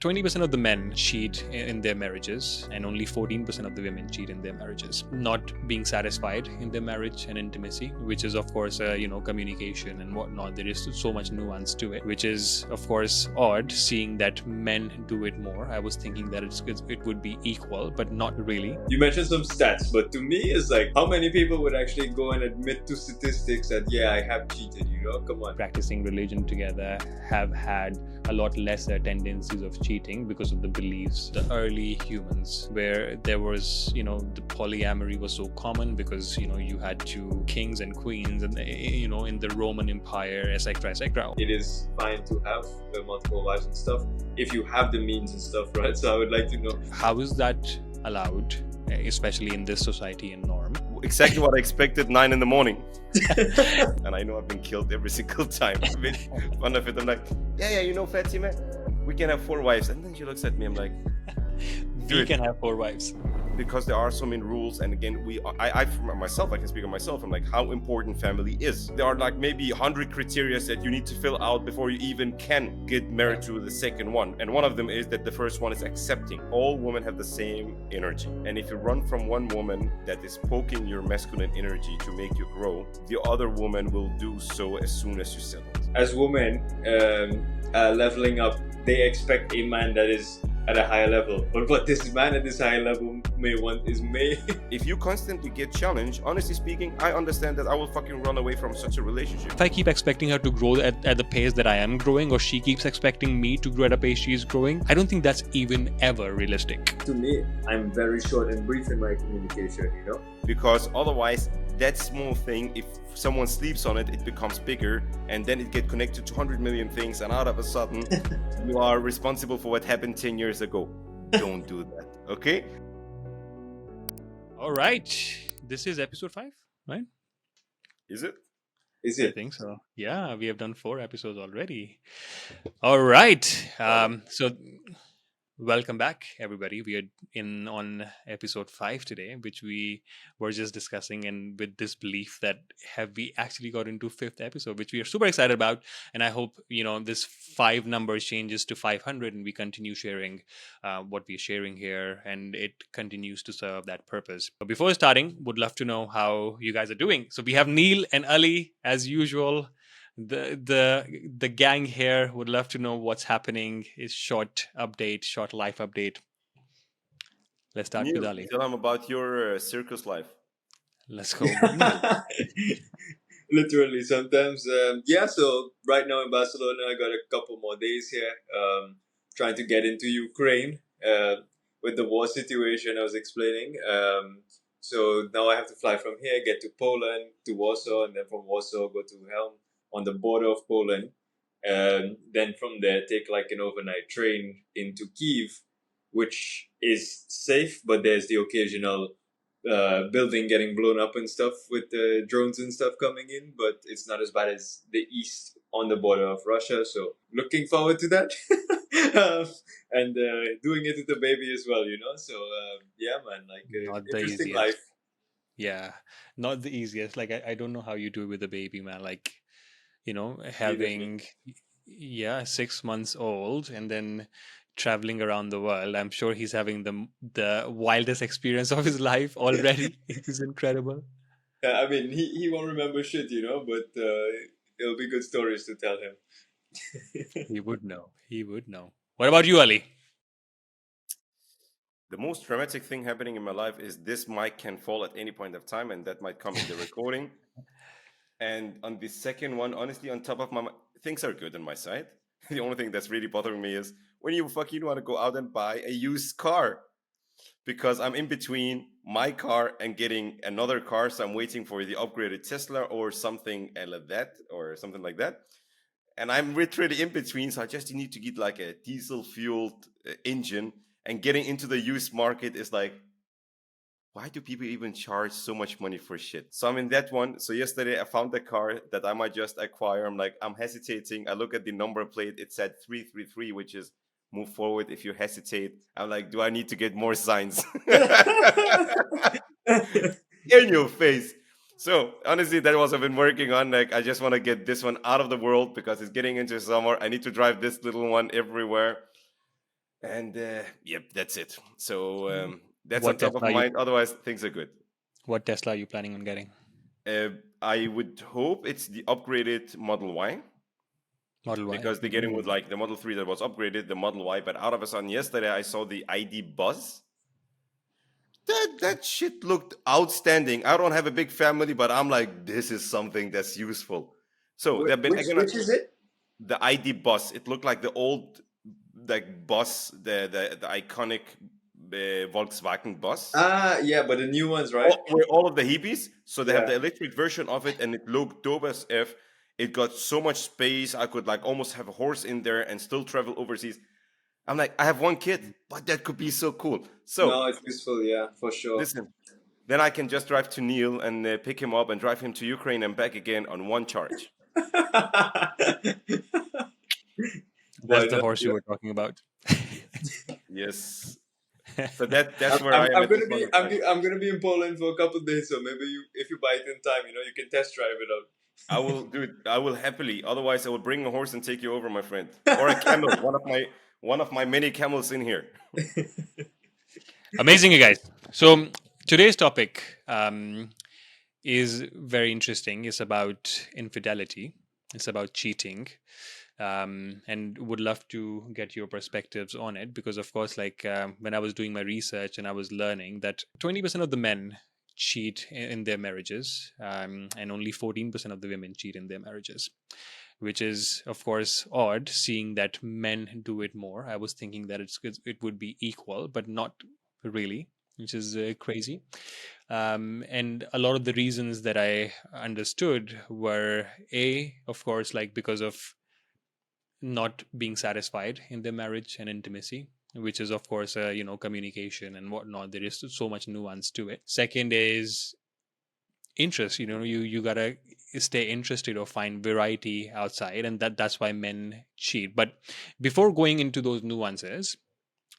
20% of the men cheat in their marriages, and only 14% of the women cheat in their marriages. Not being satisfied in their marriage and intimacy, which is of course communication and whatnot. There is so much nuance to it, which is of course odd, seeing that men do it more. I was thinking that it would be equal, but not really. You mentioned some stats, but to me, it's like, how many people would actually go and admit to statistics that, yeah, I have cheated, Come on. Practicing religion together have had a lot lesser tendencies of cheating because of the beliefs. The early humans, where there was, the polyamory was so common because, you had two kings and queens, and, in the Roman Empire, etc., etc. It is fine to have multiple wives and stuff if you have the means and stuff, right? So I would like to know, how is that allowed, especially in this society and norm? Exactly what I expected, 9 a.m. And I know I've been killed every single time. I've been fun of it. I'm like, yeah, Fatima, we can have 4 wives. And then she looks at me, I'm like, we can have 4 wives. Because there are so many rules, and again, I for myself, I can speak on myself. I'm like, how important family is. There are like maybe 100 criteria that you need to fill out before you even can get married to the second one. And one of them is that the first one is accepting. All women have the same energy, and if you run from one woman that is poking your masculine energy to make you grow, the other woman will do so as soon as you settle. As women leveling up, they expect a man that is at a higher level. But what this man at this higher level may want is me. If you constantly get challenged, honestly speaking, I understand that I will fucking run away from such a relationship. If I keep expecting her to grow at the pace that I am growing, or she keeps expecting me to grow at a pace she is growing, I don't think that's even ever realistic. To me, I'm very short and brief in my communication, Because otherwise, that small thing, if someone sleeps on it, it becomes bigger, and then it get connected to 100 million things, and out of a sudden, you are responsible for what happened 10 years ago. Don't do that, okay? All right. This is episode 5, right? Is it? Is it? I think so. Yeah, we have done 4 episodes already. All right. So welcome back, everybody. We are on episode 5 today, which we were just discussing, and with this belief that have we actually got into 5th episode, which we are super excited about. And I hope this 5 number changes to 500, and we continue sharing what we're sharing here, and it continues to serve that purpose. But before starting, would love to know how you guys are doing. So we have Neil and Ali as usual. The gang here would love to know what's happening. Is short life update. Let's start Neil, with Ali. tell them about your circus life. Let's go. Literally, sometimes. So right now in Barcelona, I got a couple more days here. Trying to get into Ukraine with the war situation I was explaining. So now I have to fly from here, get to Poland, to Warsaw, and then from Warsaw go to Helm on the border of Poland. Then from there, take like an overnight train into Kyiv, which is safe, but there's the occasional building getting blown up and stuff with the drones and stuff coming in, but it's not as bad as the east on the border of Russia. So looking forward to that. And doing it with the baby as well, So yeah, man, like interesting life. Yeah, not the easiest. Like I don't know how you do it with a baby, man. Like having 6 months old and then traveling around the world. I'm sure he's having the wildest experience of his life already. It is incredible. I mean, he won't remember shit, but it'll be good stories to tell him. He would know. What about you, Ali? The most dramatic thing happening in my life is this mic can fall at any point of time, and that might come in the recording. And on the second one, honestly, on top of my things are good on my side. The only thing that's really bothering me is when you fucking want to go out and buy a used car, because I'm in between my car and getting another car. So I'm waiting for the upgraded Tesla or something like that. And I'm literally in between. So I just need to get like a diesel fueled engine, and getting into the used market is like, why do people even charge so much money for shit? So I'm in that one. So yesterday I found a car that I might just acquire. I'm hesitating. I look at the number plate. It said 333, which is move forward if you hesitate. I'm like, do I need to get more signs? In your face. So honestly, that was I've been working on. Like, I just want to get this one out of the world because it's getting into summer. I need to drive this little one everywhere. And yep, that's it. So that's on What top of Tesla are you mind. Otherwise, things are good. what Tesla are you planning on getting? Uh, I would hope it's the upgraded Model Y, Model Y. because they're getting with like the Model 3 that was upgraded, the Model Y. But out of a sudden, yesterday I saw the ID Buzz. That shit looked outstanding. I don't have a big family, but I'm like, this is something that's useful. So they've been again Which is it? the ID Bus. It looked like the old like bus, the iconic Volkswagen bus. Yeah, but the new ones, right? Where all of the hippies. So they have Yeah. the electric version of it, and it looked dope as f. It got so much space. I could like almost have a horse in there and still travel overseas. I'm like, I have one kid, but that could be so cool. So No, it's useful. Yeah, for sure. listen, then I can just drive to Neil and pick him up and drive him to Ukraine and back again on one charge. That's Why the not? horse you Yeah. were talking about. Yes. So that's where I am I'm at this gonna point be of time. I'm gonna be in Poland for a couple of days, so maybe if you buy it in time, you can test drive I will do it. I will happily. Otherwise, I will bring a horse and take you over, my friend, or a it camel. One of my many camels in here. out. Amazing, you guys. So today's topic is very interesting. It's about infidelity. It's about cheating. And would love to get your perspectives on it because, of course, like when I was doing my research and I was learning that 20% of the men cheat in their marriages, and only 14% of the women cheat in their marriages, which is, of course, odd, seeing that men do it more. I was thinking that it would be equal, but not really, which is crazy. And a lot of the reasons that I understood were of course, like because of not being satisfied in their marriage and intimacy, which is of course communication and whatnot. There is so much nuance to it. Second is interest. You gotta stay interested or find variety outside, and that's why men cheat. But before going into those nuances,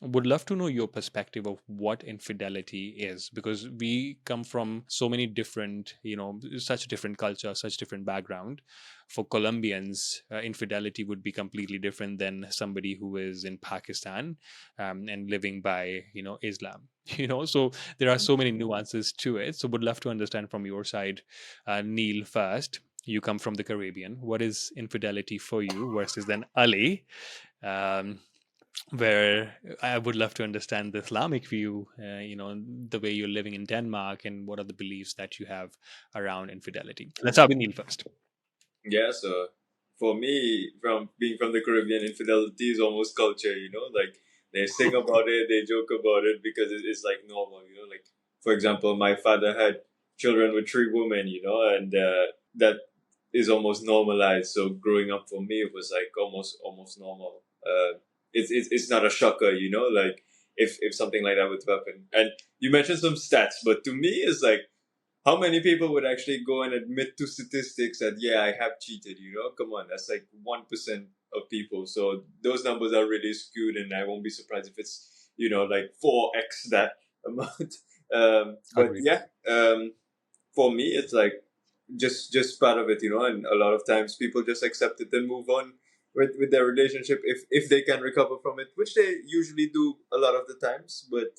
would love to know your perspective of what infidelity is, because we come from so many different, such different culture, such different background. For Colombians, infidelity would be completely different than somebody who is in Pakistan, and living by Islam. So there are so many nuances to it. So would love to understand from your side, Neil, first. You come from the Caribbean. What is infidelity for you versus then Ali? um, where I would love to understand the Islamic view, the way you're living in Denmark, and what are the beliefs that you have around infidelity. Let's start with Neil first. Yeah, so for me, from being from the Caribbean, infidelity is almost culture, like they sing about it, they joke about it because it's like normal, like for example, my father had children with three women, and that is almost normalized. So growing up for me, it was like almost normal. It's not a shocker, like if something like that would happen. And you mentioned some stats, but to me, it's like how many people would actually go and admit to statistics that yeah, I have cheated? Come on, that's like 1% of people. So those numbers are really skewed, and I won't be surprised if it's like 4x that amount. But Agreed. yeah, for me, it's like just part of it, and a lot of times people just accept it and move on with their relationship if they can recover from it, which they usually do a lot of the times. But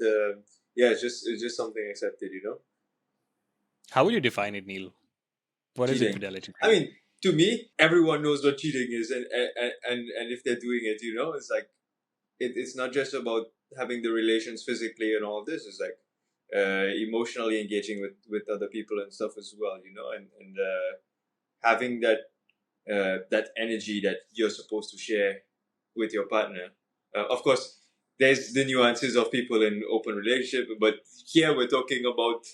yeah, it's just something accepted. How would you define it, Neil? What is Cheating. infidelity for I you? mean, to me, everyone knows what cheating is, and if they're doing it, it's like it's not just about having the relations physically and all of this. It's like emotionally engaging with other people and stuff as well, and having that energy that you're supposed to share with your partner. Of course, there's the nuances of people in open relationship, but here we're talking about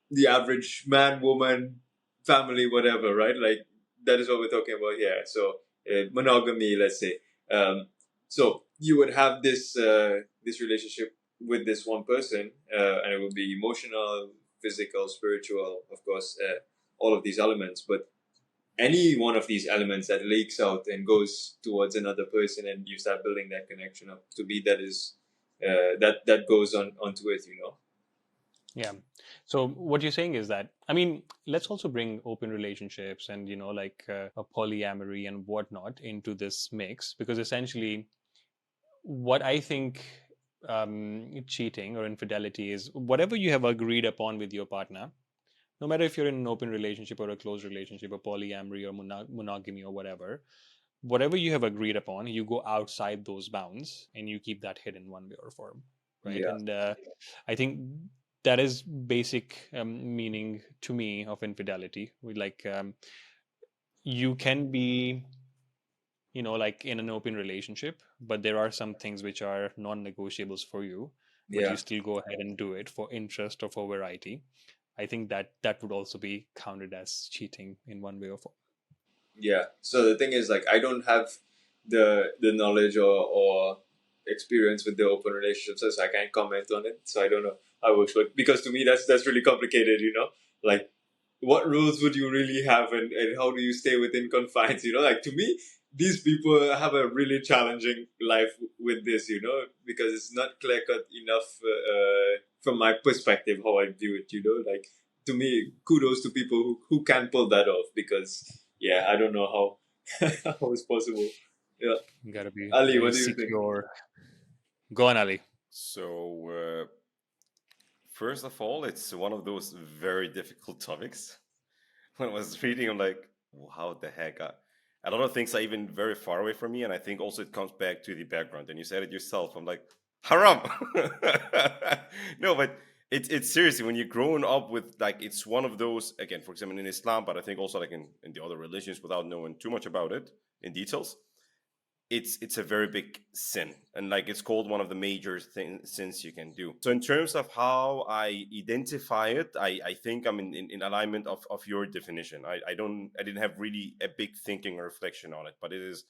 the average man, woman, family, whatever, right? Like that is what we're talking about here. So monogamy, let's say. So you would have this relationship with this one person, and it will be emotional, physical, spiritual, of course, all of these elements. But any one of these elements that leaks out and goes towards another person, and you start building that connection up, to me that is that goes on onto it. Yeah. So what you're saying is that, I mean, let's also bring open relationships and, like a polyamory and whatnot into this mix, because essentially what I think cheating or infidelity is whatever you have agreed upon with your partner, no matter if you're in an open relationship or a closed relationship or polyamory or monogamy or whatever you have agreed upon, you go outside those bounds and you keep that hidden one way or form, right? Yeah. And I think that is basic meaning to me of infidelity. You can be, like in an open relationship, but there are some things which are non-negotiables for you, but you Yeah. still go ahead and do it for interest or for variety. I think that would also be counted as cheating in one way or form. Yeah. So the thing is, like, I don't have the knowledge or experience with the open relationships, so I can't comment on it. So I don't know how it works, but because to me that's really complicated. Like, what rules would you really have, and how do you stay within confines? Like, to me, these people have a really challenging life with this. Because it's not clear cut enough from my perspective how I view it. Like, to me, kudos to people who can pull that off, because yeah, I don't know how how it's possible. Yeah, You gotta be Ali, very what do you think? secure. Go on, Ali. So, first of all, it's one of those very difficult topics. When I was reading, I'm like, how the heck? A lot of things are even very far away from me, and I think also it comes back to the background. And you said it yourself. I'm like, haram. No, but it's seriously when you're growing up with, like, it's one of those, again, for example, in Islam, but I think also like in the other religions, without knowing too much about it in details, it's a very big sin, and like it's called one of the major sins you can do. So in terms of how I identify it, I think I'm in alignment of your definition. I didn't have really a big thinking or reflection on it, but it is,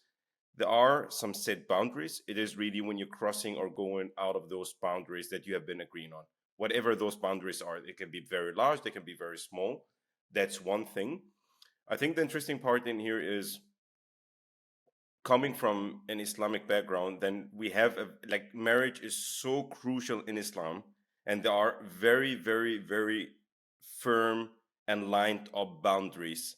there are some set boundaries. It is really when you're crossing or going out of those boundaries that you have been agreeing on, whatever those boundaries are. It can be very large, they can be very small. That's one thing. I think the interesting part in here is, coming from an Islamic background, then we have like, marriage is so crucial in Islam, and there are very, very, very firm and lined up boundaries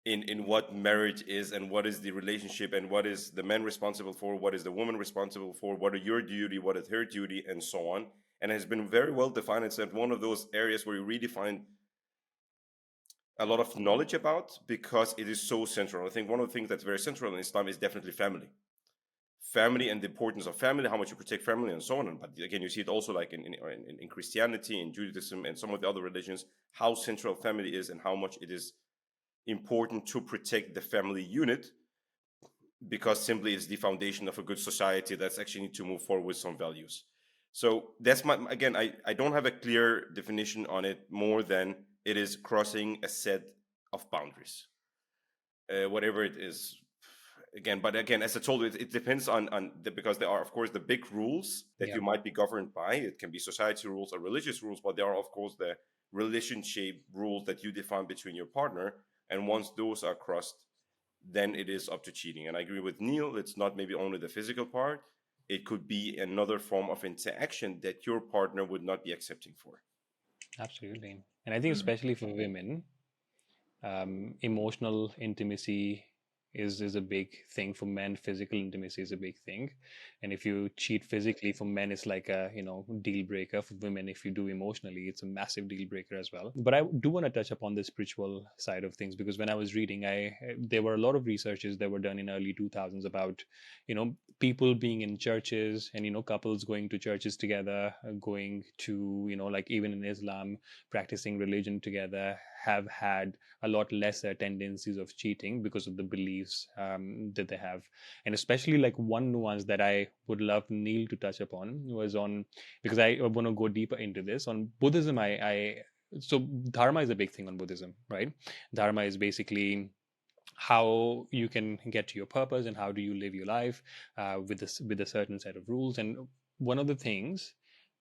in what marriage is, and what is the relationship, and what is the man responsible for, what is the woman responsible for, what are your duty, what is her duty, and so on. And it has been very well defined. It's one of those areas where you really find a lot of knowledge about, because it is so central. I think one of the things that's very central in Islam is definitely family and the importance of family, how much you protect family, and so on. But again, you see it also like in Christianity and Judaism and some of the other religions, how central family is and how much it is important to protect the family unit, because simply it's the foundation of a good society that's actually need to move forward with some values. So that's my, again, I don't have a clear definition on it, more than it is crossing a set of boundaries, whatever it is. Again, but again, as I told you, it depends because there are, of course, the big rules that Yeah, you might be governed by. It can be society rules or religious rules, but there are, of course, the relationship rules that you define between your partner. And once those are crossed, then it is up to cheating. And I agree with Neil, it's not maybe only the physical part, it could be another form of interaction that your partner would not be accepting for. absolutely. And I think Mm. especially for women, emotional intimacy is a big thing. For men, physical intimacy is a big thing. And if you cheat physically, for men it's like a deal breaker. For women, if you do emotionally, it's a massive deal breaker as well. But I do want to touch upon the spiritual side of things, because when I was reading, I there were a lot of researches that were done in early 2000s about people being in churches, and couples going to churches together, going to like even in Islam, practicing religion together, have had a lot lesser tendencies of cheating because of the beliefs that they have. And especially like one nuance that I would love Neil to touch upon was on, because I want to go deeper into this on Buddhism. I so dharma is a big thing on Buddhism, right? Dharma is basically how you can get to your purpose and how do you live your life with a certain set of rules. And one of the things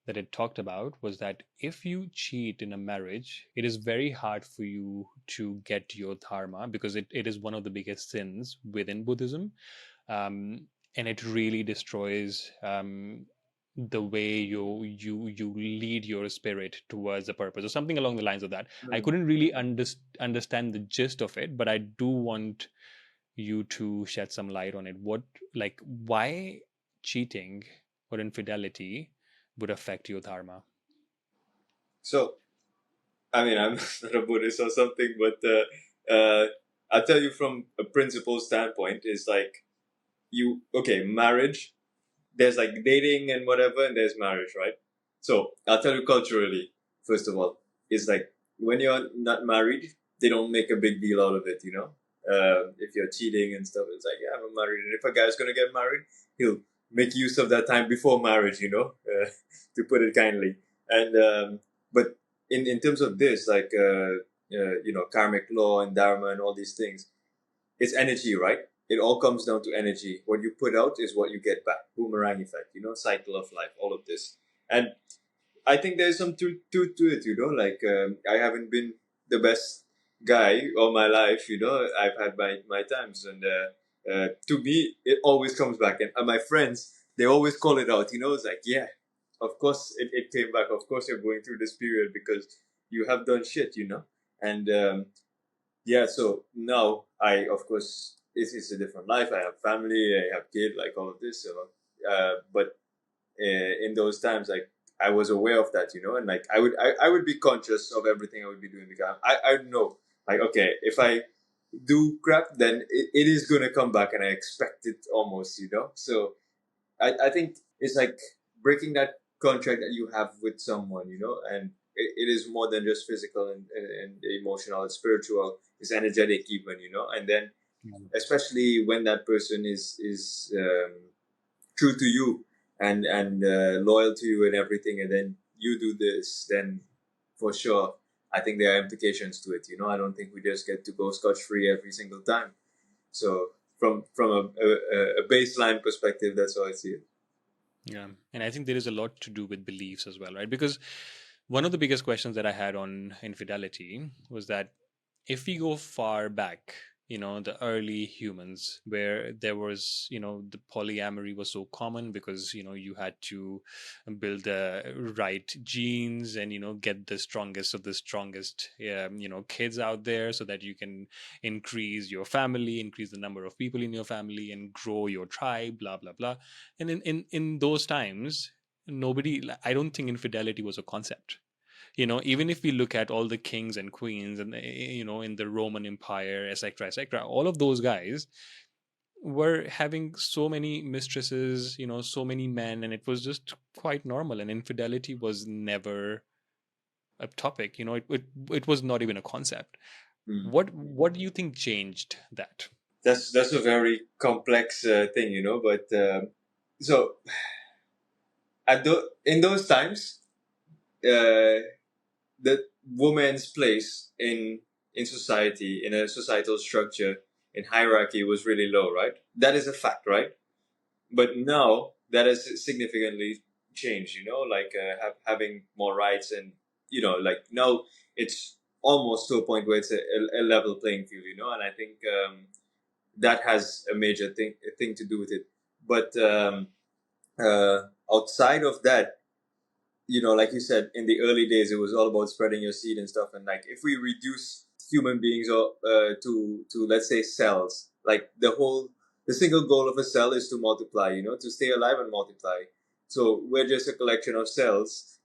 that it talked about was that if you cheat in a marriage, it is very hard for you to get your dharma, because it is one of the biggest sins within Buddhism. And it really destroys the way you lead your spirit towards a purpose or something along the lines of that. I Mm. couldn't really understand the gist of it, but I do want you to shed some light on it. Why cheating or infidelity would affect your dharma? So, I mean, I'm not a Buddhist or something, but I'll tell you from a principle standpoint, is like okay, marriage, there's like dating and whatever, and there's marriage, right? So I'll tell you culturally, first of all, it's like when you're not married, they don't make a big deal out of it, you know? If you're cheating and stuff, it's like, yeah, I'm married. And if a guy's going to get married, he'll make use of that time before marriage, to put it kindly. And, but in terms of this, like, karmic law and dharma and all these things, it's energy, right? It all comes down to energy. What you put out is what you get back. Boomerang effect, cycle of life, all of this. And I think there's some truth to it, like I haven't been the best guy all my life, I've had my times. And to me, it always comes back. And my friends, they always call it out, it's like, yeah, of course it came back. Of course you're going through this period because you have done shit, And yeah, so now I, of course, it's a different life. I have family, I have kid, like all of this. But in those times, like I was aware of that, and like I would be conscious of everything I would be doing because I know, like, okay, if I do crap, then it is gonna come back, and I expect it almost, So I think it's like breaking that contract that you have with someone, and it is more than just physical and emotional, it's spiritual, it's energetic even, and then Mm. especially when that person is true to you and loyal to you and everything, and then you do this, then for sure, I think there are implications to it. I don't think we just get to go scotch free every single time. So from a baseline perspective, that's how I see it. Yeah. And I think there is a lot to do with beliefs as well, right? Because one of the biggest questions that I had on infidelity was that if we go far back, the early humans where there was, the polyamory was so common because, you had to build the right genes and, get the strongest of the strongest, kids out there so that you can increase your family, increase the number of people in your family and grow your tribe, blah, blah, blah. And in those times, I don't think infidelity was a concept. Even if we look at all the kings and queens and in the Roman Empire, etc., etc., all of those guys were having so many mistresses, so many men, and it was just quite normal, and infidelity was never a topic. It was not even a concept. Mm. What do you think changed that? That's a very complex thing, but so in those times, uh, the woman's place in society, in a societal structure, in hierarchy, was really low, right? That is a fact, right? But now that has significantly changed, like having more rights, and like now it's almost to a point where it's a level playing field, and I think that has a major thing to do with it. But outside of that, like you said, in the early days, it was all about spreading your seed and stuff. And like, if we reduce human beings or to let's say cells, like the single goal of a cell is to multiply, to stay alive and multiply. So we're just a collection of cells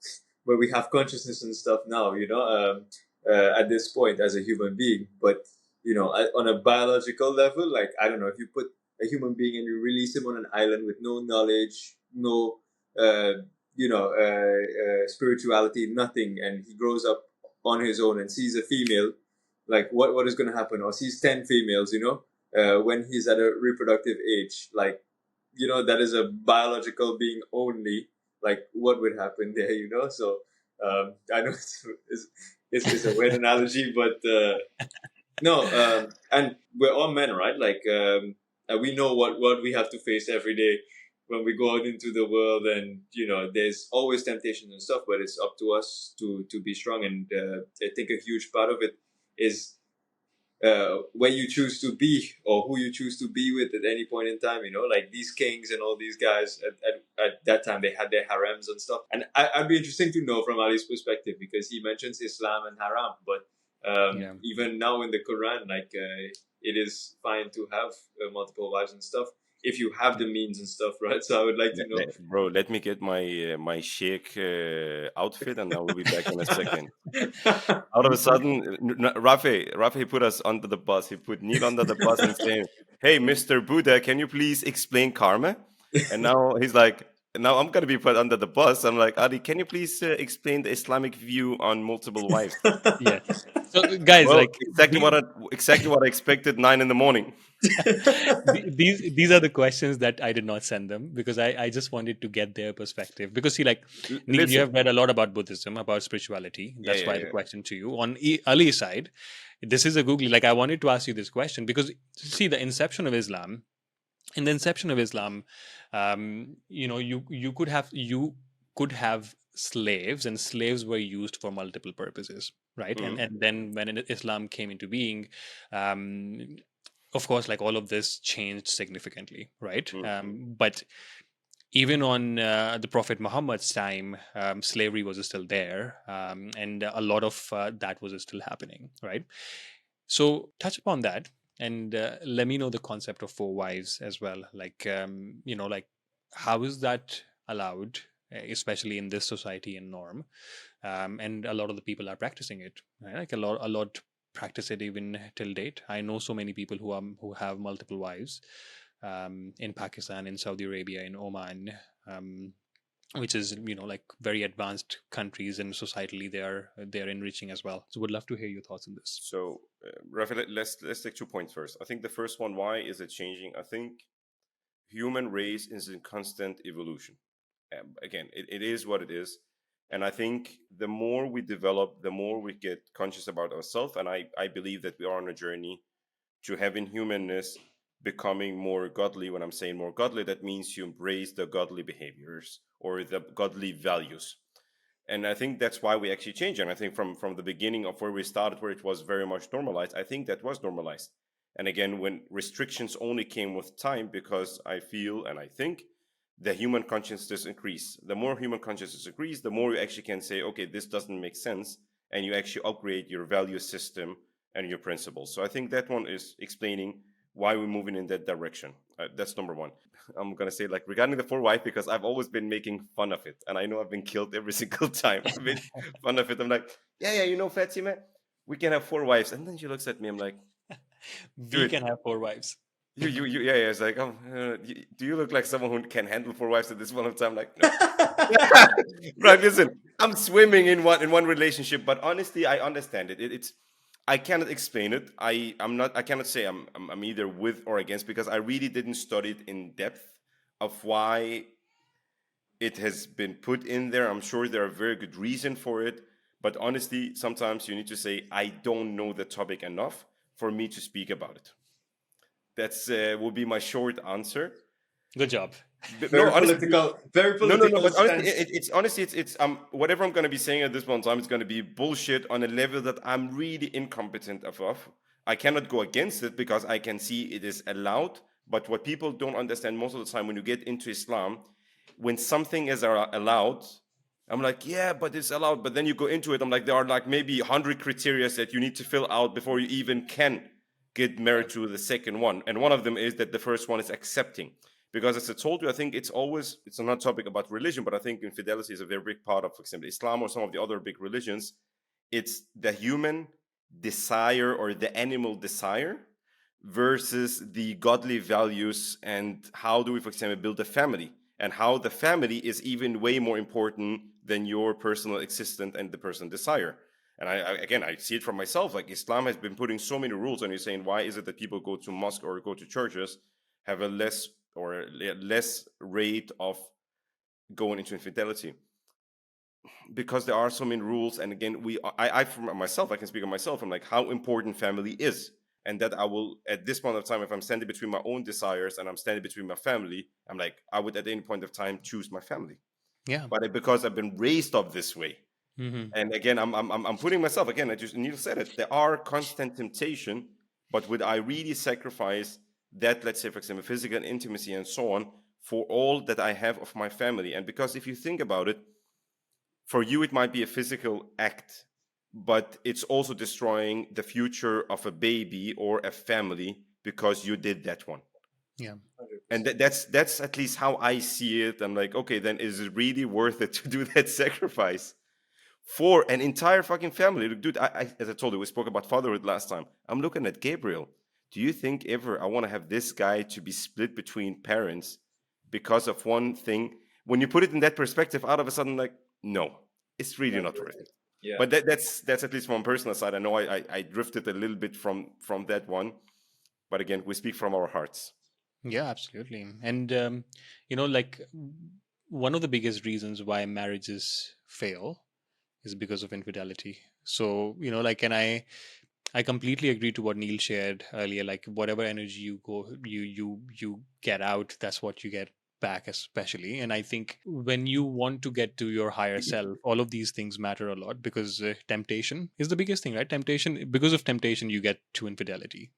where we have consciousness and stuff now, at this point as a human being. But on a biological level, like I don't know, if you put a human being and you release him on an island with no knowledge, no spirituality, nothing, and he grows up on his own and sees a female, like what is going to happen? Or sees 10 females, when he's at a reproductive age, like, that is a biological being only, like what would happen there, So I know it's a weird analogy, but no, and we're all men, right? Like, and we know what we have to face every day when we go out into the world, and there's always temptations and stuff, but it's up to us to be strong. And I think a huge part of it is where you choose to be or who you choose to be with at any point in time. Like these kings and all these guys at that time, they had their harems and stuff. And I'd be interesting to know from Ali's perspective, because he mentions Islam and haram, but Yeah. even now in the Quran, like it is fine to have multiple wives and stuff. if you have the means and stuff, right? So I would like to know. Bro, let me get my sheikh outfit, and I will be back in a second. Out of a sudden, Rafi put us under the bus. He put Neil under the bus and saying, "Hey, Mr. Buddha, can you please explain karma?" And now he's like, "Now I'm gonna be put under the bus." I'm like, "Adi, can you please explain the Islamic view on multiple wives?" Yes. So, guys, Well, like exactly what I expected. 9 in the morning. these are the questions that I did not send them because I just wanted to get their perspective. Because see, like Neil, you Listen, have read a lot about Buddhism, about spirituality. yeah, That's yeah, why the yeah. question to you on Ali side, this is a googly. Like I wanted to ask you this question because see, the inception of Islam. In the inception of Islam, you could have slaves, and slaves were used for multiple purposes, right? And Mm-hmm. and then when Islam came into being, um, of course, like all of this changed significantly, right? Mm-hmm. But even on the Prophet Muhammad's time, slavery was still there, and a lot of that was still happening, right? So touch upon that, and let me know the concept of four wives as well. Like, like how is that allowed, especially in this society and norm? And a lot of the people are practicing it, right? Like a lot practice it even till date. I know so many people who have multiple wives, in Pakistan, in Saudi Arabia, in Oman. Which is like very advanced countries, and societally they are enriching as well. So would love to hear your thoughts on this. So, Rafi, let's take 2 points first. I think the first one, why is it changing? I think human race is in constant evolution. Again, it is what it is. And I think the more we develop, the more we get conscious about ourselves. And I believe that we are on a journey to having humanness becoming more godly. When I'm saying more godly, that means you embrace the godly behaviors or the godly values. And I think that's why we actually changed. And I think from the beginning of where we started, where it was very much normalized, I think that was normalized. And again, when restrictions only came with time, because I feel and I think the human consciousness increase. The more human consciousness increase, the more you actually can say, okay, this doesn't make sense, and you actually upgrade your value system and your principles. So I think that one is explaining why we're moving in that direction. That's number one. I'm gonna say like regarding the four wife, because I've always been making fun of it, and I know I've been killed every single time. I've made fun of it. I'm like, yeah, Fatima, we can have four wives, and then she looks at me. I'm like, We dude, can have four wives. yeah. It's like, oh, do you look like someone who can handle four wives at this one of time? Like, no. Right, listen, I'm swimming in one relationship, but honestly, I understand it. It's I cannot explain it. I cannot say I'm either with or against because I really didn't study it in depth of why it has been put in there. I'm sure there are very good reason for it, but honestly, sometimes you need to say I don't know the topic enough for me to speak about it. That's will be my short answer. Good job. But no, Very honestly, political, very no. political But honestly, stance. it's honestly, it's whatever I'm gonna be saying at this one time is gonna be bullshit on a level that I'm really incompetent of. I cannot go against it because I can see it is allowed. But what people don't understand most of the time when you get into Islam, when something is allowed, I'm like, yeah, but it's allowed. But then you go into it, I'm like, there are like maybe 100 criteria that you need to fill out before you even can get married to the second one. And one of them is that the first one is accepting. Because as I told you, I think it's not a topic about religion, but I think infidelity is a very big part of, for example, Islam or some of the other big religions. It's the human desire or the animal desire versus the godly values and how do we, for example, build a family and how the family is even way more important than your personal existence and the personal desire. And again, I see it from myself. Like Islam has been putting so many rules, and you're saying, why is it that people go to mosque or go to churches have a less rate of going into infidelity? Because there are so many rules, and again, I for myself, I can speak on myself. I'm like, how important family is, and that I will at this point of time, if I'm standing between my own desires and I'm standing between my family, I'm like, I would at any point of time choose my family. Yeah. But because I've been raised up this way, Hmm. and again, I'm putting myself again. I just Neil said it. There are constant temptation, but would I really sacrifice that? Let's say, for example, physical intimacy and so on for all that I have of my family? And because if you think about it, for you it might be a physical act, but it's also destroying the future of a baby or a family because you did that one. Yeah. And 100%. that's at least how I see it. I'm like, okay, then is it really worth it to do that sacrifice for an entire fucking family? Look, dude, as I told you, we spoke about fatherhood last time. I'm looking at Gabriel. Do you think ever I want to have this guy to be split between parents because of one thing? When you put it in that perspective, out of a sudden, like, no, it's really Not not worth worth it. it. Yeah. But that's at least from personal side. I know I drifted a little bit from that one, but again, we speak from our hearts. Yeah, absolutely. And like one of the biggest reasons why marriages fail is because of infidelity. So, like, and I completely agree to what Neil shared earlier. Like, whatever energy you get out, that's what you get back, especially. And I think when you want to get to your higher self, all of these things matter a lot, because temptation is the biggest thing, right? Temptation, because of temptation, you get to infidelity.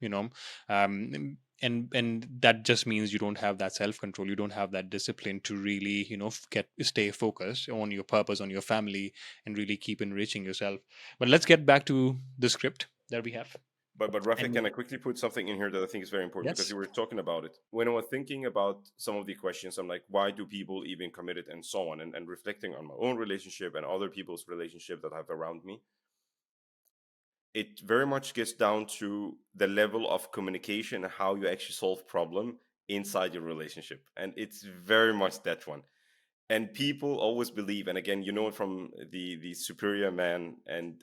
And that just means you don't have that self control. You don't have that discipline to really, stay focused on your purpose, on your family, and really keep enriching yourself. But let's get back to the script that we have. But Rafik, And can I quickly put something in here that I think is very important because yes. you were talking about it. When I was thinking about some of the questions, I'm like, why do people even commit it and so on? And reflecting on my own relationship and other people's relationship that I have around me, it very much gets down to the level of communication and how you actually solve problem inside your relationship. And it's very much that one. And people always believe, and again, you know it from the Superior Man and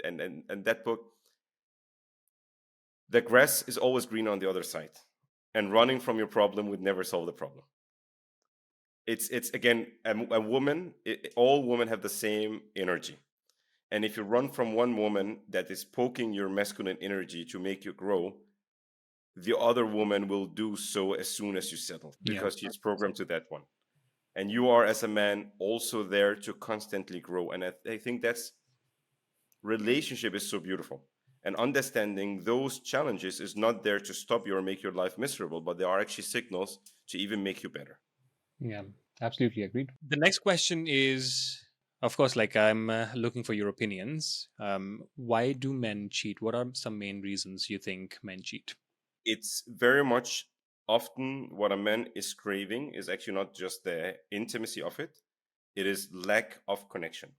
that book, the grass is always green on the other side, and running from your problem would never solve the problem. It's again a woman. All women have the same energy, and if you run from one woman that is poking your masculine energy to make you grow, the other woman will do so as soon as you settle Yeah. because she's programmed to that one. And you are, as a man, also there to constantly grow. And I think that's relationship is so beautiful. And understanding those challenges is not there to stop you or make your life miserable, but they are actually signals to even make you better. Yeah, absolutely agreed. The next question is, of course, like, I'm looking for your opinions. Why do men cheat? What are some main reasons you think men cheat? It's very much often what a man is craving is actually not just the intimacy of it, it is lack of connection.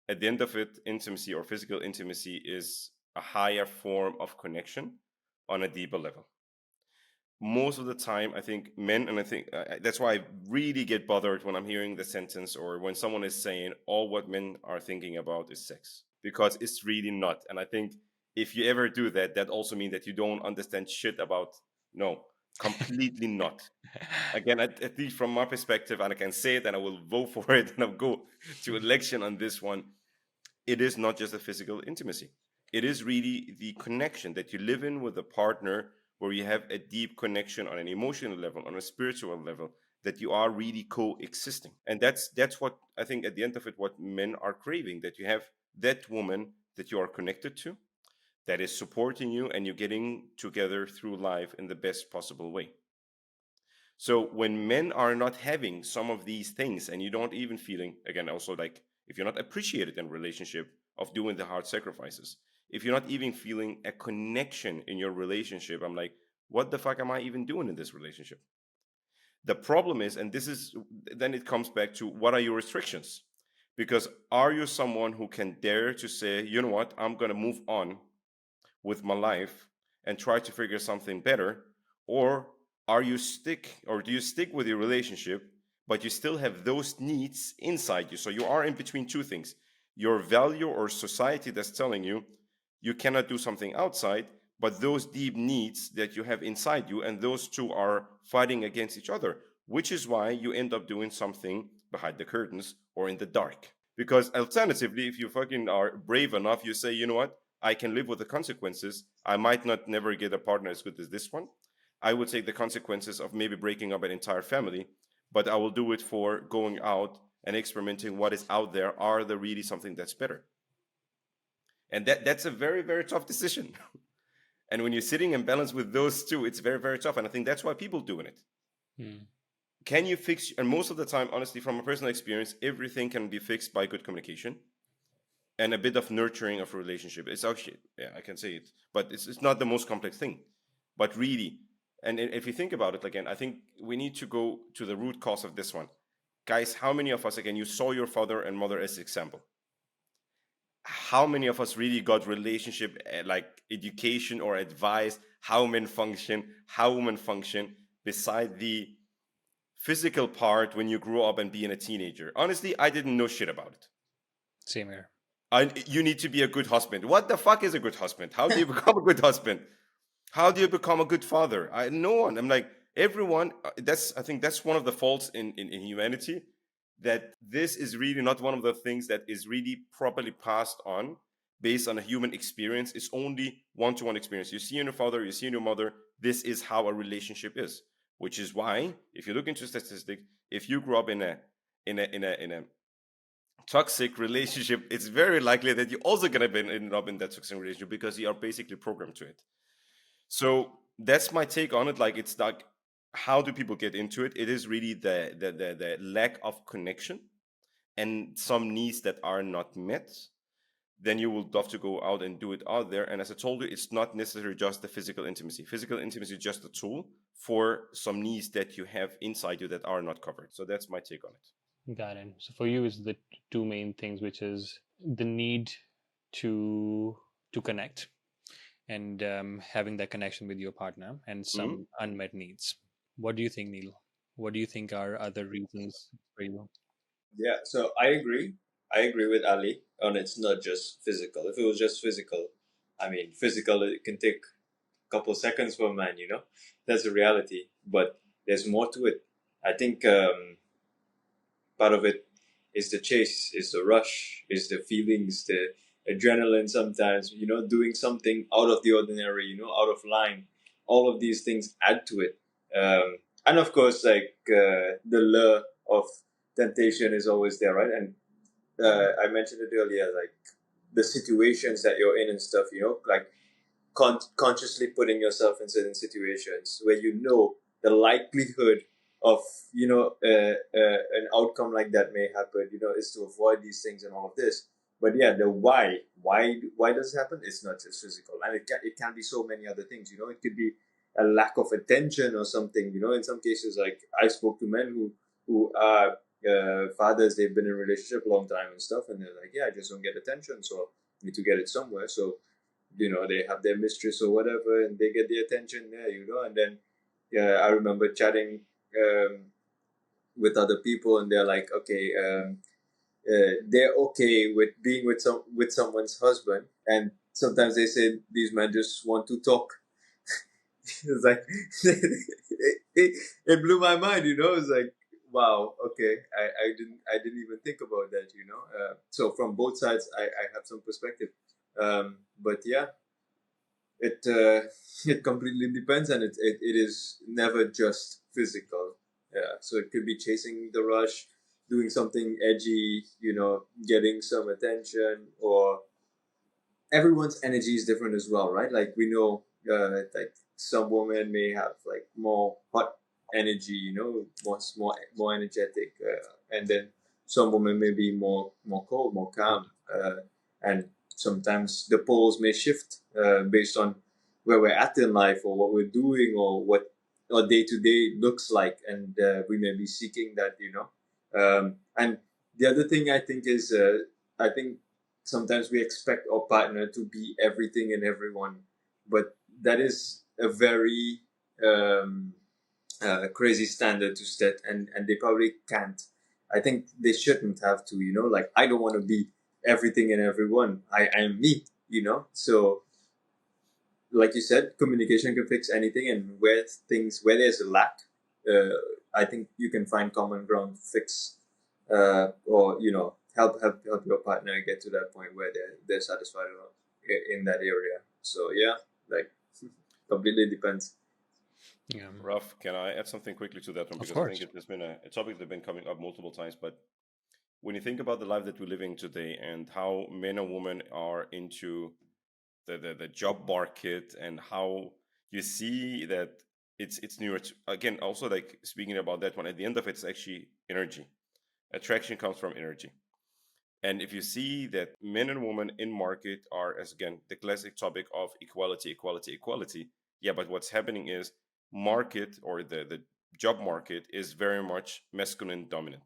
At the end of it, intimacy or physical intimacy is a higher form of connection on a deeper level. Most of the time, I think men, and I think that's why I really get bothered when I'm hearing the sentence or when someone is saying all what men are thinking about is sex, because it's really not. And I think if you ever do that, that also means that you don't understand shit about. No, completely not. Again, at least from my perspective, and I can say it and I will vote for it and I'll go to election on this one. It is not just a physical intimacy. It is really the connection that you live in with a partner where you have a deep connection on an emotional level, on a spiritual level, that you are really coexisting. And that's what I think at the end of it, what men are craving, that you have that woman that you are connected to, that is supporting you and you're getting together through life in the best possible way. So when men are not having some of these things and you don't even feeling, again, also like if you're not appreciated in relationship of doing the hard sacrifices, if you're not even feeling a connection in your relationship, I'm like, what the fuck am I even doing in this relationship? The problem is, and this is, then it comes back to what are your restrictions? Because are you someone who can dare to say, you know what, I'm going to move on with my life and try to figure something better? Or are you stick or do you stick with your relationship but you still have those needs inside you? So you are in between two things: your value or society that's telling you you cannot do something outside, but those deep needs that you have inside you, and those two are fighting against each other, which is why you end up doing something behind the curtains or in the dark. Because alternatively, if you fucking are brave enough, you say, you know what, I can live with the consequences. I might not never get a partner as good as this one. I would take the consequences of maybe breaking up an entire family, but I will do it for going out and experimenting what is out there. Are there really something that's better? And that's a very, very tough decision. And when you're sitting in balance with those two, it's very, very tough. And I think that's why people doing it. Hmm. Can you fix? And most of the time, honestly, from a personal experience, everything can be fixed by good communication and a bit of nurturing of a relationship. It's actually, yeah, I can say it, but it's not the most complex thing. But really, And if you think about it again, I think we need to go to the root cause of this one. Guys, how many of us, again, you saw your father and mother as example. How many of us really got relationship, like education or advice, how men function, how women function, beside the physical part when you grow up and being a teenager? Honestly, I didn't know shit about it. Same here. You need to be a good husband. What the fuck is a good husband? How do you become a good husband? How do you become a good father? No one. I'm like, everyone. I think that's one of the faults in humanity, that this is really not one of the things that is really properly passed on based on a human experience. It's only one-to-one experience. You see in your father, you see in your mother. This is how a relationship is. Which is why, if you look into statistics, if you grew up in a toxic relationship, it's very likely that you're also gonna end up in that toxic relationship because you are basically programmed to it. So that's my take on it. Like, it's like, how do people get into it? It is really the lack of connection and some needs that are not met. Then you will have to go out and do it out there. And as I told you, it's not necessarily just the physical intimacy. Physical intimacy is just a tool for some needs that you have inside you that are not covered. So that's my take on it. Got it. So for you, is the two main things, which is the need to connect and having that connection with your partner, and Mhm. some unmet needs. What do you think, Neil? What do you think are other reasons for you? Yeah, so I agree. I agree with Ali on it's not just physical. If it was just physical, I mean, physical, it can take a couple seconds for a man, you know? That's the reality. But there's more to it. I think part of it is the chase, is the rush, is the feelings, the adrenaline sometimes, you know, doing something out of the ordinary, you know, out of line. All of these things add to it. And of course, like the lure of temptation is always there, right? And I mentioned it earlier, like the situations that you're in and stuff, you know, like consciously putting yourself in certain situations where you know the likelihood of an outcome like that may happen, you know, is to avoid these things and all of this. But yeah, the why does it happen? It's not just physical, and it can be so many other things, you know. It could be a lack of attention or something, you know. In some cases, like I spoke to men who are fathers, they've been in a relationship a long time and stuff, and they're like, yeah, I just don't get attention, so I need to get it somewhere. So you know, they have their mistress or whatever, and they get the attention there, you know. And then yeah, I remember chatting with other people, and they're like, okay, they're okay with being with someone's husband, and sometimes they say these men just want to talk. It's like it blew my mind, you know. It's like, wow, okay, I didn't even think about that, you know. So from both sides, I have some perspective, but yeah, it it completely depends, and it is never just physical. Yeah, so it could be chasing the rush, doing something edgy, you know, getting some attention, or everyone's energy is different as well, right? Like we know, like some women may have like more hot energy, you know, more energetic, and then some women may be more cold, more calm, and sometimes the poles may shift based on where we're at in life or what we're doing or what our day to day looks like, and we may be seeking that, you know. And the other thing I think is, I think sometimes we expect our partner to be everything and everyone, but that is a very um, crazy standard to set, and they probably can't. I think they shouldn't have to, you know. Like I don't want to be everything and everyone. I am me, you know. So like you said, communication can fix anything, and where there's a lack, uh, I think you can find common ground to fix, or you know, help your partner get to that point where they're satisfied in that area. So yeah, like completely depends. Yeah, Raf, can I add something quickly to that one? of Because I think course. it has been a topic that's been coming up multiple times. But when you think about the life that we're living today and how men and women are into the job market, and how you see that it's newer again, also, like, speaking about that one, at the end of it's actually energy. Attraction comes from energy. And if you see that men and women in market are, as again, the classic topic of equality, equality, equality, yeah, but what's happening is market or the job market is very much masculine dominant.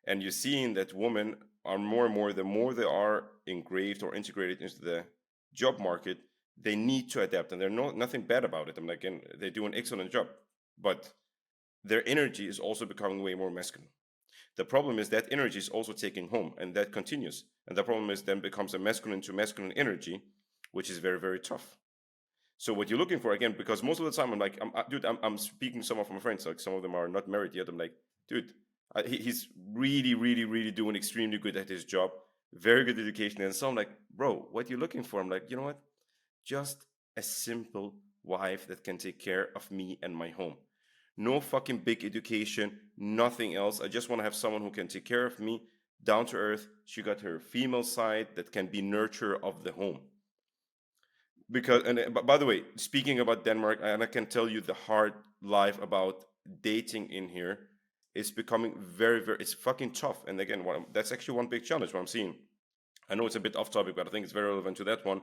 And you're seeing that women are more and more, the more they are engraved or integrated into the job market, they need to adapt. And there's nothing bad about it. I'm like, and they do an excellent job. But their energy is also becoming way more masculine. The problem is that energy is also taking home, and that continues. And the problem is then becomes a masculine to masculine energy, which is very, very tough. So what you're looking for again, because most of the time I'm like, dude, I'm speaking to some of my friends, like some of them are not married yet. I'm like, dude, he's really, really, really doing extremely good at his job, very good education, and so I'm like, bro, what you looking for? I'm like, you know what? Just a simple wife that can take care of me and my home. No fucking big education, nothing else. I just want to have someone who can take care of me, down to earth. She got her female side that can be nurturer of the home. Because and by the way, speaking about Denmark, and I can tell you the hard life about dating in here is becoming very, very. It's fucking tough. And again, that's actually one big challenge. What I'm seeing. I know it's a bit off topic, but I think it's very relevant to that one.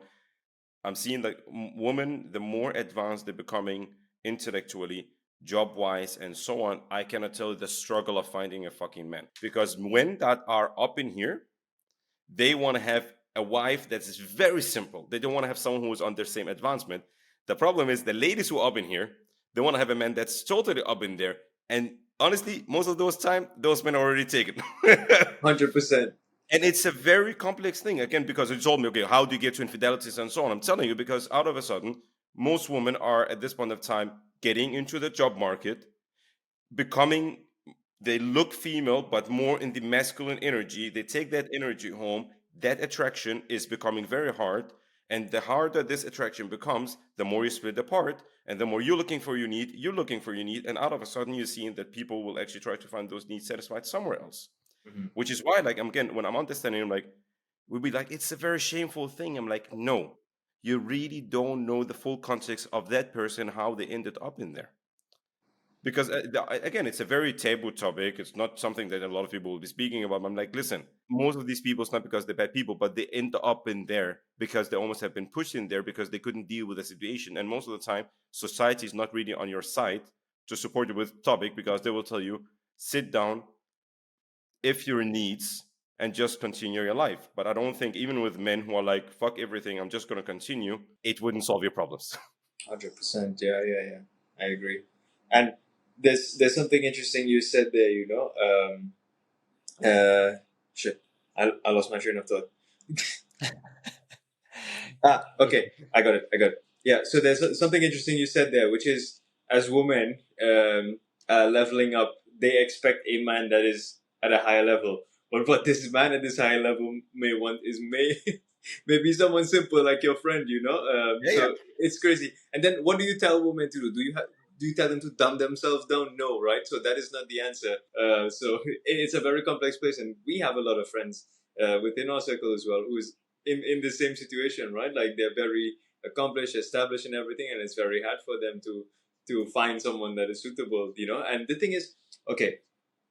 I'm seeing that women, the more advanced they're becoming intellectually, job wise, and so on, I cannot tell you the struggle of finding a fucking man. Because men that are up in here, they want to have a wife that's very simple. They don't want to have someone who is on their same advancement. The problem is the ladies who are up in here, they want to have a man that's totally up in there. And honestly, most of those time, those men are already taken. 100%. And it's a very complex thing, again, because you told me, okay, how do you get to infidelities and so on? I'm telling you, because out of a sudden, most women are at this point of time getting into the job market, becoming, they look female, but more in the masculine energy. They take that energy home. That attraction is becoming very hard. And the harder this attraction becomes, the more you split apart. And the more you're looking for your need, you're looking for your need. And out of a sudden, you're seeing that people will actually try to find those needs satisfied somewhere else. Mhm. Which is why, like, again, when I'm understanding, I'm like, we'll be like, it's a very shameful thing. I'm like, no, you really don't know the full context of that person, how they ended up in there. Because again, it's a very taboo topic. It's not something that a lot of people will be speaking about. I'm like, listen, most of these people, it's not because they're bad people, but they end up in there because they almost have been pushed in there because they couldn't deal with the situation. And most of the time, society is not really on your side to support you with topic because they will tell you, sit down, if your needs, and just continue your life. But I don't think even with men who are like, fuck everything, I'm just going to continue, it wouldn't solve your problems. 100%. Yeah, yeah, yeah. I agree. And there's something interesting you said there. Shit. I lost my train of thought. Okay. I got it. I got it. Yeah. So there's something interesting you said there, which is as women leveling up, they expect a man that is at a higher level. But what this man at this higher level may want is maybe someone simple like your friend. Yeah, yeah. So it's crazy. And then what do you tell women to do? Do you tell them to dumb themselves down? No, right? So that is not the answer. So it's a very complex place, and we have a lot of friends within our circle as well who is in the same situation, right? Like they're very accomplished, established, and everything, and it's very hard for them to find someone that is suitable. And the thing is, okay,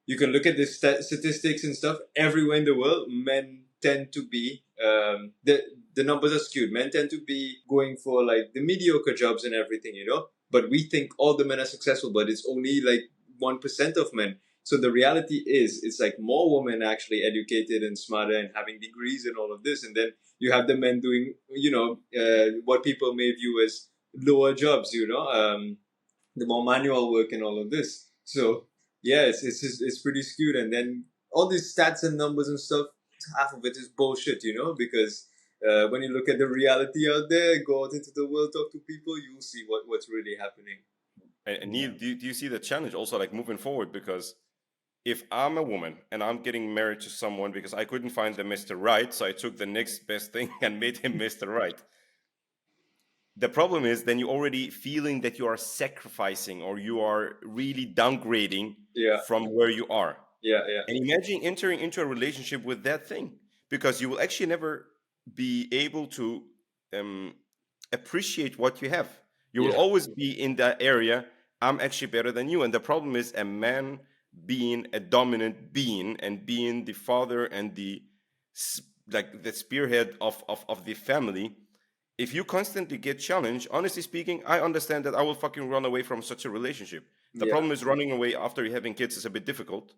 you can look at the statistics and stuff everywhere in the world. Men tend to be the numbers are skewed. Men tend to be going for like the mediocre jobs and everything. But we think all the men are successful, but it's only like 1% of men. So the reality is, it's like more women actually educated and smarter and having degrees and all of this, and then you have the men doing, what people may view as lower jobs. The more manual work and all of this. So yeah, it's pretty skewed. And then all these stats and numbers and stuff, half of it is bullshit. Because when you look at the reality out there, go out into the world, talk to people, you'll see what's really happening. And Neil, do you see the challenge also like moving forward? Because if I'm a woman and I'm getting married to someone because I couldn't find the Mr. Right, so I took the next best thing and made him Mr. Right. The problem is then you're already feeling that you are sacrificing or you are really downgrading Yeah, from where you are. yeah, yeah, And imagine entering into a relationship with that thing because you will actually never be able to um, appreciate what you have. You will yeah, always be in that area. I'm actually better than you. And the problem is a man being a dominant being and being the father and the like the spearhead of the family if you constantly get challenged, honestly speaking, I understand that I will fucking run away from such a relationship. The Yeah. problem is running away after you're having kids is a bit difficult.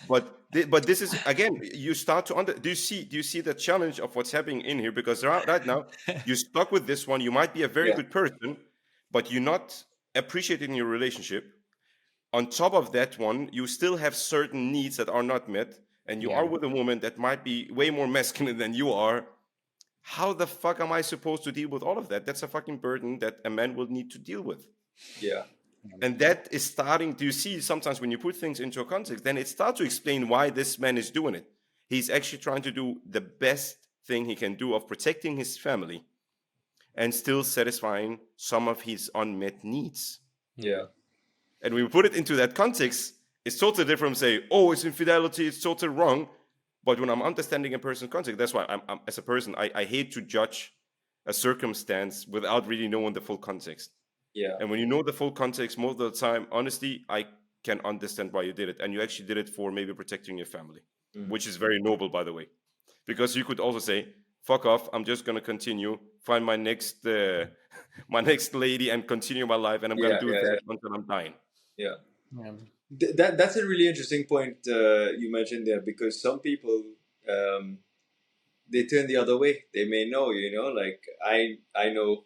But this is again, you start to do you see the challenge of what's happening in here? Because right now you're stuck with this one. You might be a very Yeah. good person, but you're not appreciating your relationship. On top of that one, you still have certain needs that are not met, and you Yeah. are with a woman that might be way more masculine than you are. How the fuck am I supposed to deal with all of that? That's a fucking burden that a man will need to deal with. Yeah. And that is starting, do you see sometimes when you put things into a context, then it starts to explain why this man is doing it. He's actually trying to do the best thing he can do of protecting his family and still satisfying some of his unmet needs. Yeah. And when we put it into that context, it's totally different from say, oh, it's infidelity, it's totally wrong. But when I'm understanding a person's context, that's why as a person, I hate to judge a circumstance without really knowing the full context. Yeah. And when you know the full context, most of the time, honestly, I can understand why you did it. And you actually did it for maybe protecting your family, Mm. which is very noble, by the way. Because you could also say, fuck off, I'm just going to continue, find my next my next lady and continue my life. And I'm going Yeah. to do Yeah. that until I'm dying. Yeah. Yeah. That's a really interesting point you mentioned there, because some people um, they turn the other way. They may know, like I know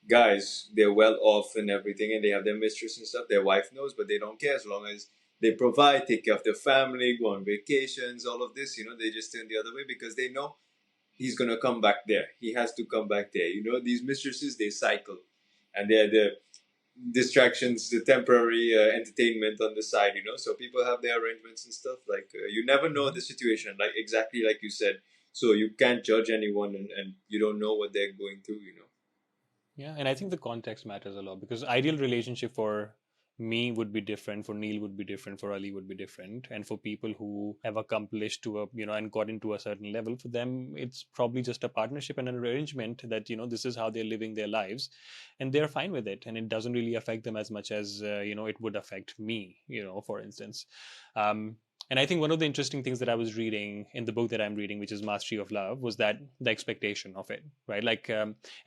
guys, they're well off and everything, and they have their mistress and stuff. Their wife knows, but they don't care as long as they provide, take care of their family, go on vacations, all of this. They just turn the other way because they know he's gonna come back there. He has to come back there. These mistresses, they cycle, and they're the distractions, the temporary entertainment on the side. So people have their arrangements and stuff. Like you never know the situation, like exactly like you said. So you can't judge anyone, and you don't know what they're going through. Yeah, and I think the context matters a lot because ideal relationship for me would be different, for Neil would be different, for Ali would be different, and for people who have accomplished to a and got into a certain level, for them it's probably just a partnership and an arrangement that this is how they're living their lives, and they're fine with it, and it doesn't really affect them as much as it would affect me, for instance. Um, and I think one of the interesting things that I was reading in the book that I'm reading, which is Mastery of Love, was that the expectation of it, right? Like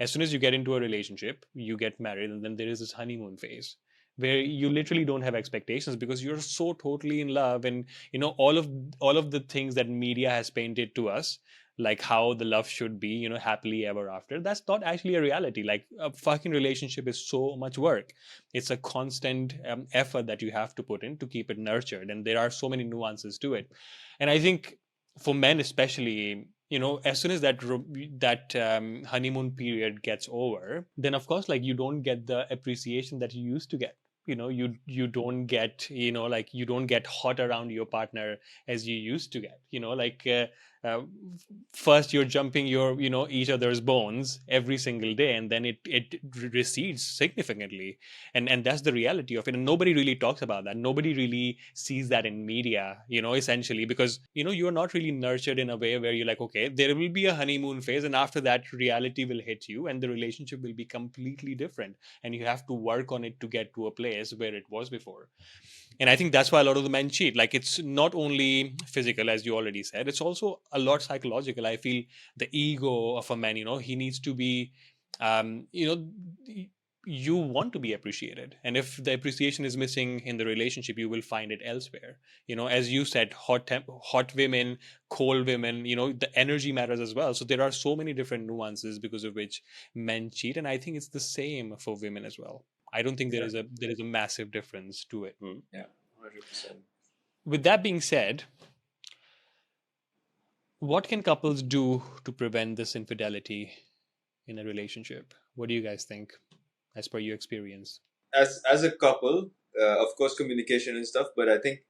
as soon as you get into a relationship, you get married, and then there is this honeymoon phase where you literally don't have expectations because you're so totally in love, and all of the things that media has painted to us, like how the love should be, happily ever after. That's not actually a reality. Like a fucking relationship is so much work. It's a constant effort that you have to put in to keep it nurtured, and there are so many nuances to it. And I think for men especially, as soon as that honeymoon period gets over, then of course, like, you don't get the appreciation that you used to get. You don't get, like, you don't get hot around your partner as you used to get. Like uh, first you're jumping your each other's bones every single day, and then it recedes significantly. And that's the reality of it, and nobody really talks about that. Nobody really sees that in media, essentially, because you're not really nurtured in a way where you're like, okay, there will be a honeymoon phase, and after that reality will hit you and the relationship will be completely different, and you have to work on it to get to a place where it was before. And I think that's why a lot of the men cheat. Like, it's not only physical, as you already said, it's also a lot psychological. I feel the ego of a man, he needs to be um you know you want to be appreciated, and if the appreciation is missing in the relationship, you will find it elsewhere. As you said, hot women, cold women, the energy matters as well. So there are so many different nuances because of which men cheat, and I think it's the same for women as well. I don't think Yeah. there is a massive difference to it. Hmm. Yeah. 100%. With that being said, what can couples do to prevent this infidelity in a relationship? What do you guys think, as per your experience? As a couple, of course, communication and stuff, but I think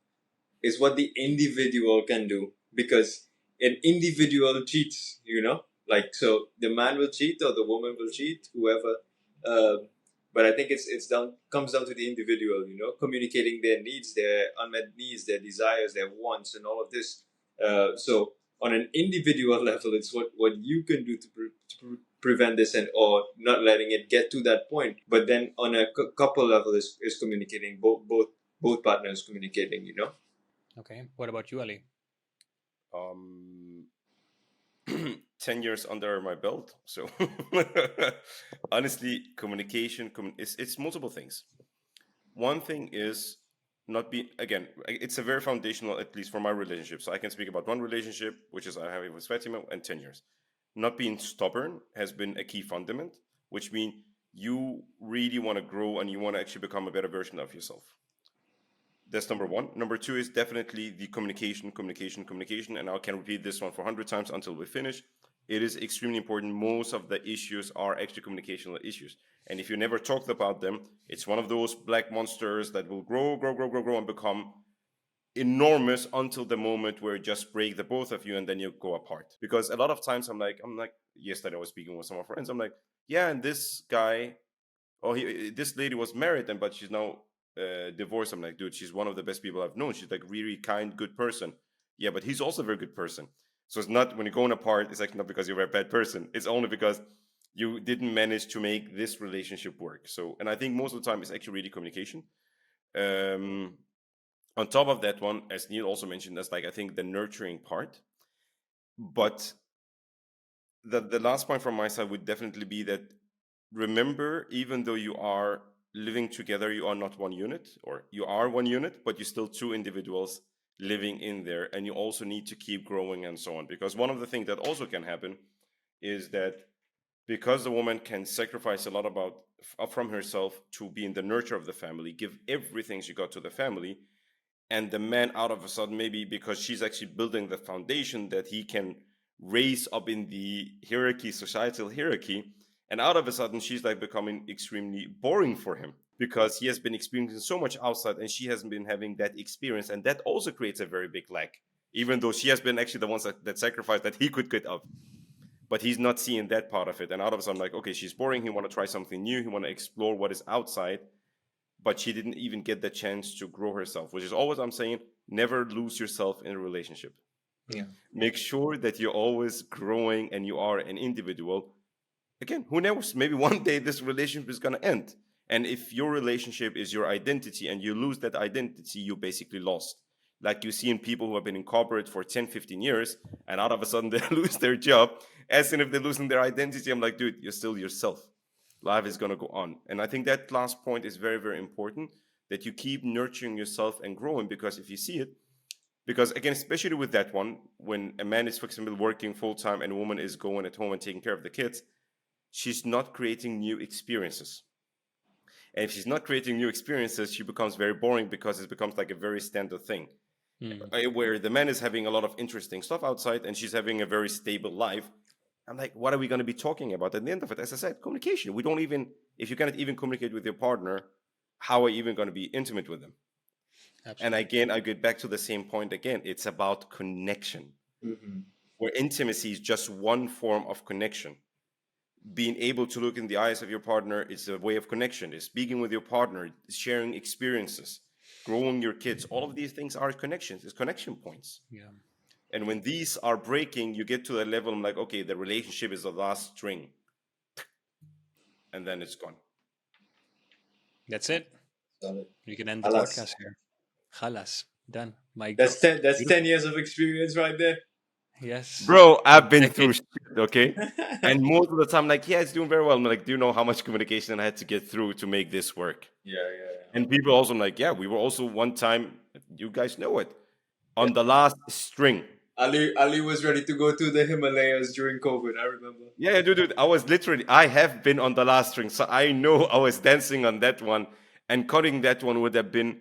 it's what the individual can do, because an individual cheats, like, so the man will cheat or the woman will cheat, whoever. But I think it's down comes down to the individual, communicating their needs, their unmet needs, their desires, their wants, and all of this. So on an individual level, it's what you can do to prevent this, and or not letting it get to that point. But then on a couple level, is communicating, both partners communicating. Okay, what about you, Ali? Um, 10 years under my belt. So honestly, communication, it's multiple things. One thing is not be, again, it's a very foundational, at least for my relationship. So I can speak about one relationship, which is I have it with Fatima, and 10 years. Not being stubborn has been a key fundament, which means you really want to grow and you want to actually become a better version of yourself. That's number one. Number two is definitely the communication, communication, communication. And I can repeat this one for 100 times until we finish. It is extremely important. Most of the issues are actually communicational issues. And if you never talked about them, it's one of those black monsters that will grow, grow, grow, grow, grow, and become enormous until the moment where it just break the both of you and then you go apart. Because a lot of times I'm like, yesterday I was speaking with some of my friends. I'm like, yeah, and this guy, this lady was married and but she's now divorced. I'm like, dude, she's one of the best people I've known. She's like really kind, good person. Yeah, but he's also a very good person. So it's not when you're going apart, it's actually not because you're a bad person. It's only because you didn't manage to make this relationship work. So, and I think most of the time it's actually really communication. Um, on top of that one, as Neil also mentioned, that's like I think the nurturing part. But the last point from my side would definitely be that remember, even though you are living together, you are not one unit, or you are one unit, but you're still two individuals living in there, and you also need to keep growing and so on. Because one of the things that also can happen is that because the woman can sacrifice a lot about from herself to be in the nurture of the family, give everything she got to the family, and the man out of a sudden, maybe because she's actually building the foundation that he can raise up in the hierarchy, societal hierarchy, and out of a sudden she's like becoming extremely boring for him because he has been experiencing so much outside and she hasn't been having that experience, and that also creates a very big lack, even though she has been actually the ones that sacrificed that he could get up, but he's not seeing that part of it. And out of a sudden, like, okay, she's boring, he want to try something new, he want to explore what is outside, but she didn't even get the chance to grow herself, which is always I'm saying, never lose yourself in a relationship. Yeah. Make sure that you're always growing and you are an individual. Again, who knows? Maybe one day this relationship is going to end. And if your relationship is your identity and you lose that identity, you basically lost. Like you see in people who have been in corporate for 10, 15 years, and out of a sudden they lose their job. As soon as they're losing their identity, I'm like, dude, you're still yourself. Life is going to go on. And I think that last point is very, very important, that you keep nurturing yourself and growing, because if you see it, because again, especially with that one, when a man is, for example, working full time and a woman is going at home and taking care of the kids, she's not creating new experiences. And if she's not creating new experiences, she becomes very boring because it becomes like a very standard thing. Mm. Where the man is having a lot of interesting stuff outside and she's having a very stable life. I'm like, what are we going to be talking about at the end of it? As I said, communication. We don't even, if you cannot even communicate with your partner, how are you even going to be intimate with them? And Absolutely. again, I get back to the same point again. It's about connection, Mm-hmm. where intimacy is just one form of connection. Being able to look in the eyes of your partner is a way of connection. Is speaking with your partner, sharing experiences, growing your kids. All of these things are connections. It's connection points. Yeah. And when these are breaking, you get to a level like, okay, the relationship is the last string, and then it's gone. That's it. Solid. We can end the Alas. podcast here. Khalas. Done. Mic That's drop. 10. That's Beautiful. 10 years of experience right there. Yes. Bro, I've been Decade. through shit, okay? And most of the time, like, yeah, it's doing very well. I'm like, do you know how much communication I had to get through to make this work? Yeah, yeah, And people also like, yeah, we were also one time, you guys know it, yeah. on the last string. Ali was ready to go to the Himalayas during COVID. I remember. Yeah, dude, I was literally, I have been on the last string, so I know I was dancing on that one, and cutting that one would have been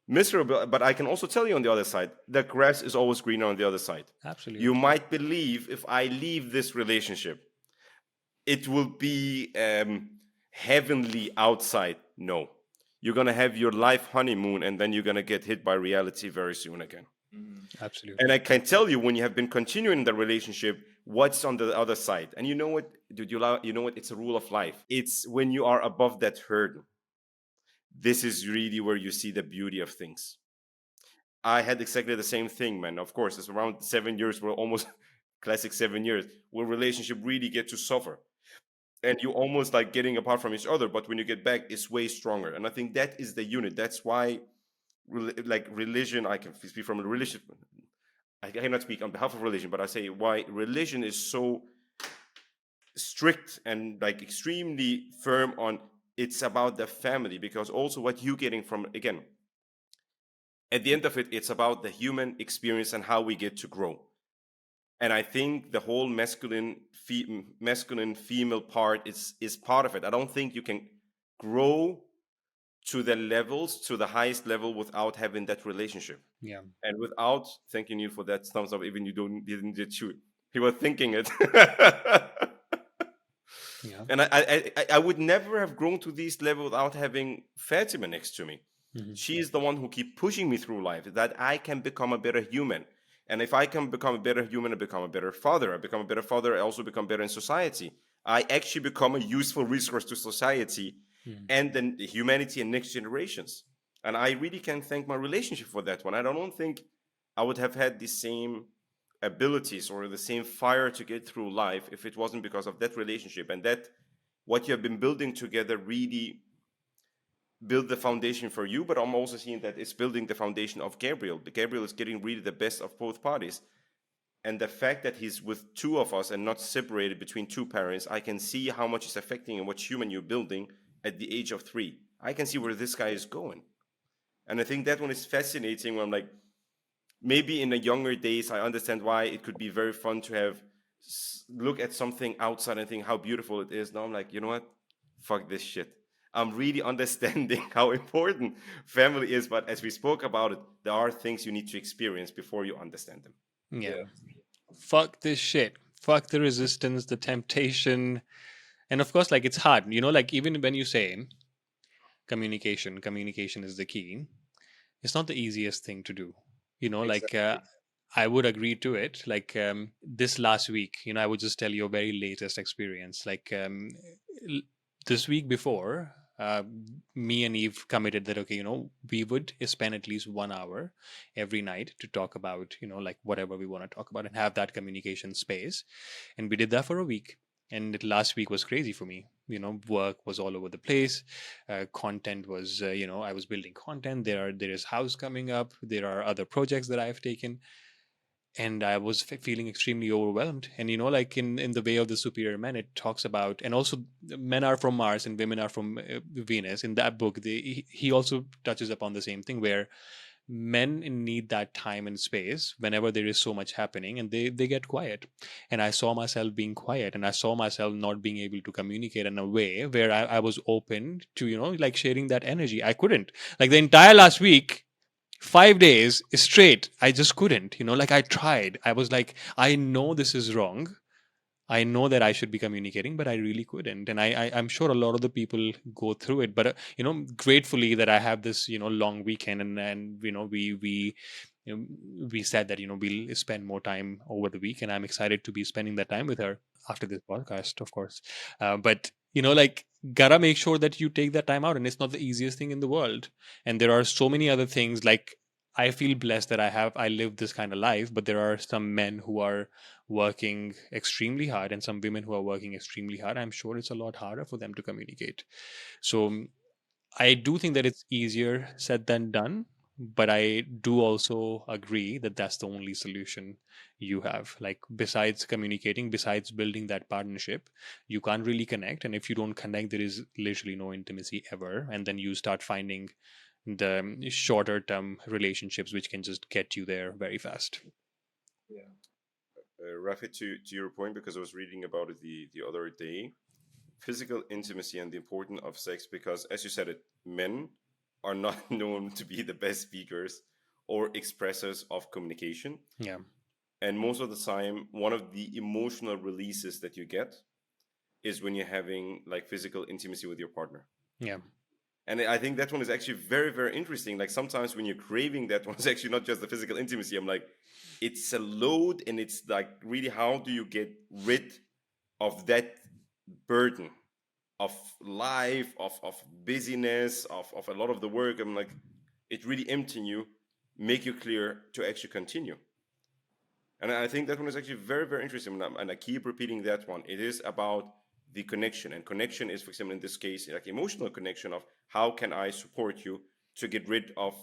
miserable. But I can also tell you on the other side, the grass is always greener on the other side. You Absolutely. might believe if I leave this relationship, it will be heavenly outside. No, you're gonna have your life honeymoon, and then you're gonna get hit by reality very soon again. And Absolutely. I can tell you when you have been continuing the relationship, what's on the other side. And you know what, dude? You know what? It's a rule of life. It's when you are above that hurdle. This is really where you see the beauty of things. I had exactly the same thing, man. Of course, it's around 7 years. We're almost classic 7 years where relationship really get to suffer, and you almost like getting apart from each other. But when you get back, it's way stronger. And I think that is the unit. That's why, like religion, I can speak from a religion. I cannot speak on behalf of religion, but I say why religion is so strict and like extremely firm on it's about the family, because also what you getting from, again, at the end of it, it's about the human experience and how we get to grow. And I think the whole masculine female part is part of it. I don't think you can grow to the levels, to the highest level, without having that relationship. Yeah. And without thanking you for that thumbs up, even you didn't shoot. He was thinking it. Yeah. And I would never have grown to this level without having Fatima next to me. Hmm. She is the one who keep pushing me through life, that I can become a better human. And if I can become a better human, I become a better father. I become a better father, I also become better in society. I actually become a useful resource to society Hmm. and then humanity and next generations. And I really can thank my relationship for that one. I don't think I would have had the same abilities or the same fire to get through life if it wasn't because of that relationship, and that what you have been building together really build the foundation for you. But I'm also seeing that it's building the foundation of Gabriel. Gabriel is getting really the best of both parties, and the fact that he's with two of us and not separated between two parents, I can see how much it's affecting and what human you're building at the age of 3. I can see where this guy is going. And I think that one is fascinating when I'm like, maybe in the younger days, I understand why it could be very fun to have look at something outside and think how beautiful it is. Now I'm like, you know what? Fuck this shit. I'm really understanding how important family is, but as we spoke about it, there are things you need to experience before you understand them. Yeah. Yeah. Fuck this shit. Fuck the resistance, the temptation. And of course, like it's hard, like even when you say communication is the key, it's not the easiest thing to do. Like Exactly. I would agree to it. Like this last week, I would just tell you a very latest experience. Like l- this week before, me and Eve committed that, okay, we would spend at least 1 hour every night to talk about, like whatever we want to talk about and have that communication space. And we did that for a week. And last week was crazy for me. Work was all over the place. Content was, I was building content. There is house coming up. There are other projects that I've taken, and I was feeling extremely overwhelmed. And like in the way of the superior man, it talks about, and also men are from Mars and women are from Venus. In that book, he also touches upon the same thing, where men need that time and space whenever there is so much happening, and they get quiet. And I saw myself being quiet, and I saw myself not being able to communicate in a way where I was open to like sharing that energy. I couldn't, like the entire last week, 5 days straight, I just couldn't. Like I tried, I was like, I know this is wrong, I know that I should be communicating, but I really couldn't. And I'm sure a lot of the people go through it. But gratefully that I have this long weekend, and you know, we said that we'll spend more time over the week, and I'm excited to be spending that time with her after this podcast, of course. But like, gotta make sure that you take that time out, and it's not the easiest thing in the world. And there are so many other things. Like, I feel blessed that I live this kind of life, but there are some men who are working extremely hard and some women who are working extremely hard. I'm sure it's a lot harder for them to communicate. So I do think that it's easier said than done, but I do also agree that that's the only solution you have. Like, besides communicating, besides building that partnership, you can't really connect. And if you don't connect, there is literally no intimacy ever. And then you start finding the shorter term relationships which can just get you there very fast. Yeah. Rafi, to your point, because I was reading about it the other day, physical intimacy and the importance of sex, because as you said it, men are not known to be the best speakers or expressors of communication. Yeah. And most of the time, one of the emotional releases that you get is when you're having like physical intimacy with your partner. Yeah. And I think that one is actually very, very interesting. Like sometimes when you're craving that one, it's actually not just the physical intimacy. I'm like, it's a load, and it's like, really, how do you get rid of that burden of life, of busyness, of a lot of the work? I'm like, it really emptying you, make you clear to actually continue. And I think that one is actually very, very interesting. And I keep repeating that one. It is about the connection. And connection is, for example, in this case, like emotional connection of how can I support you to get rid of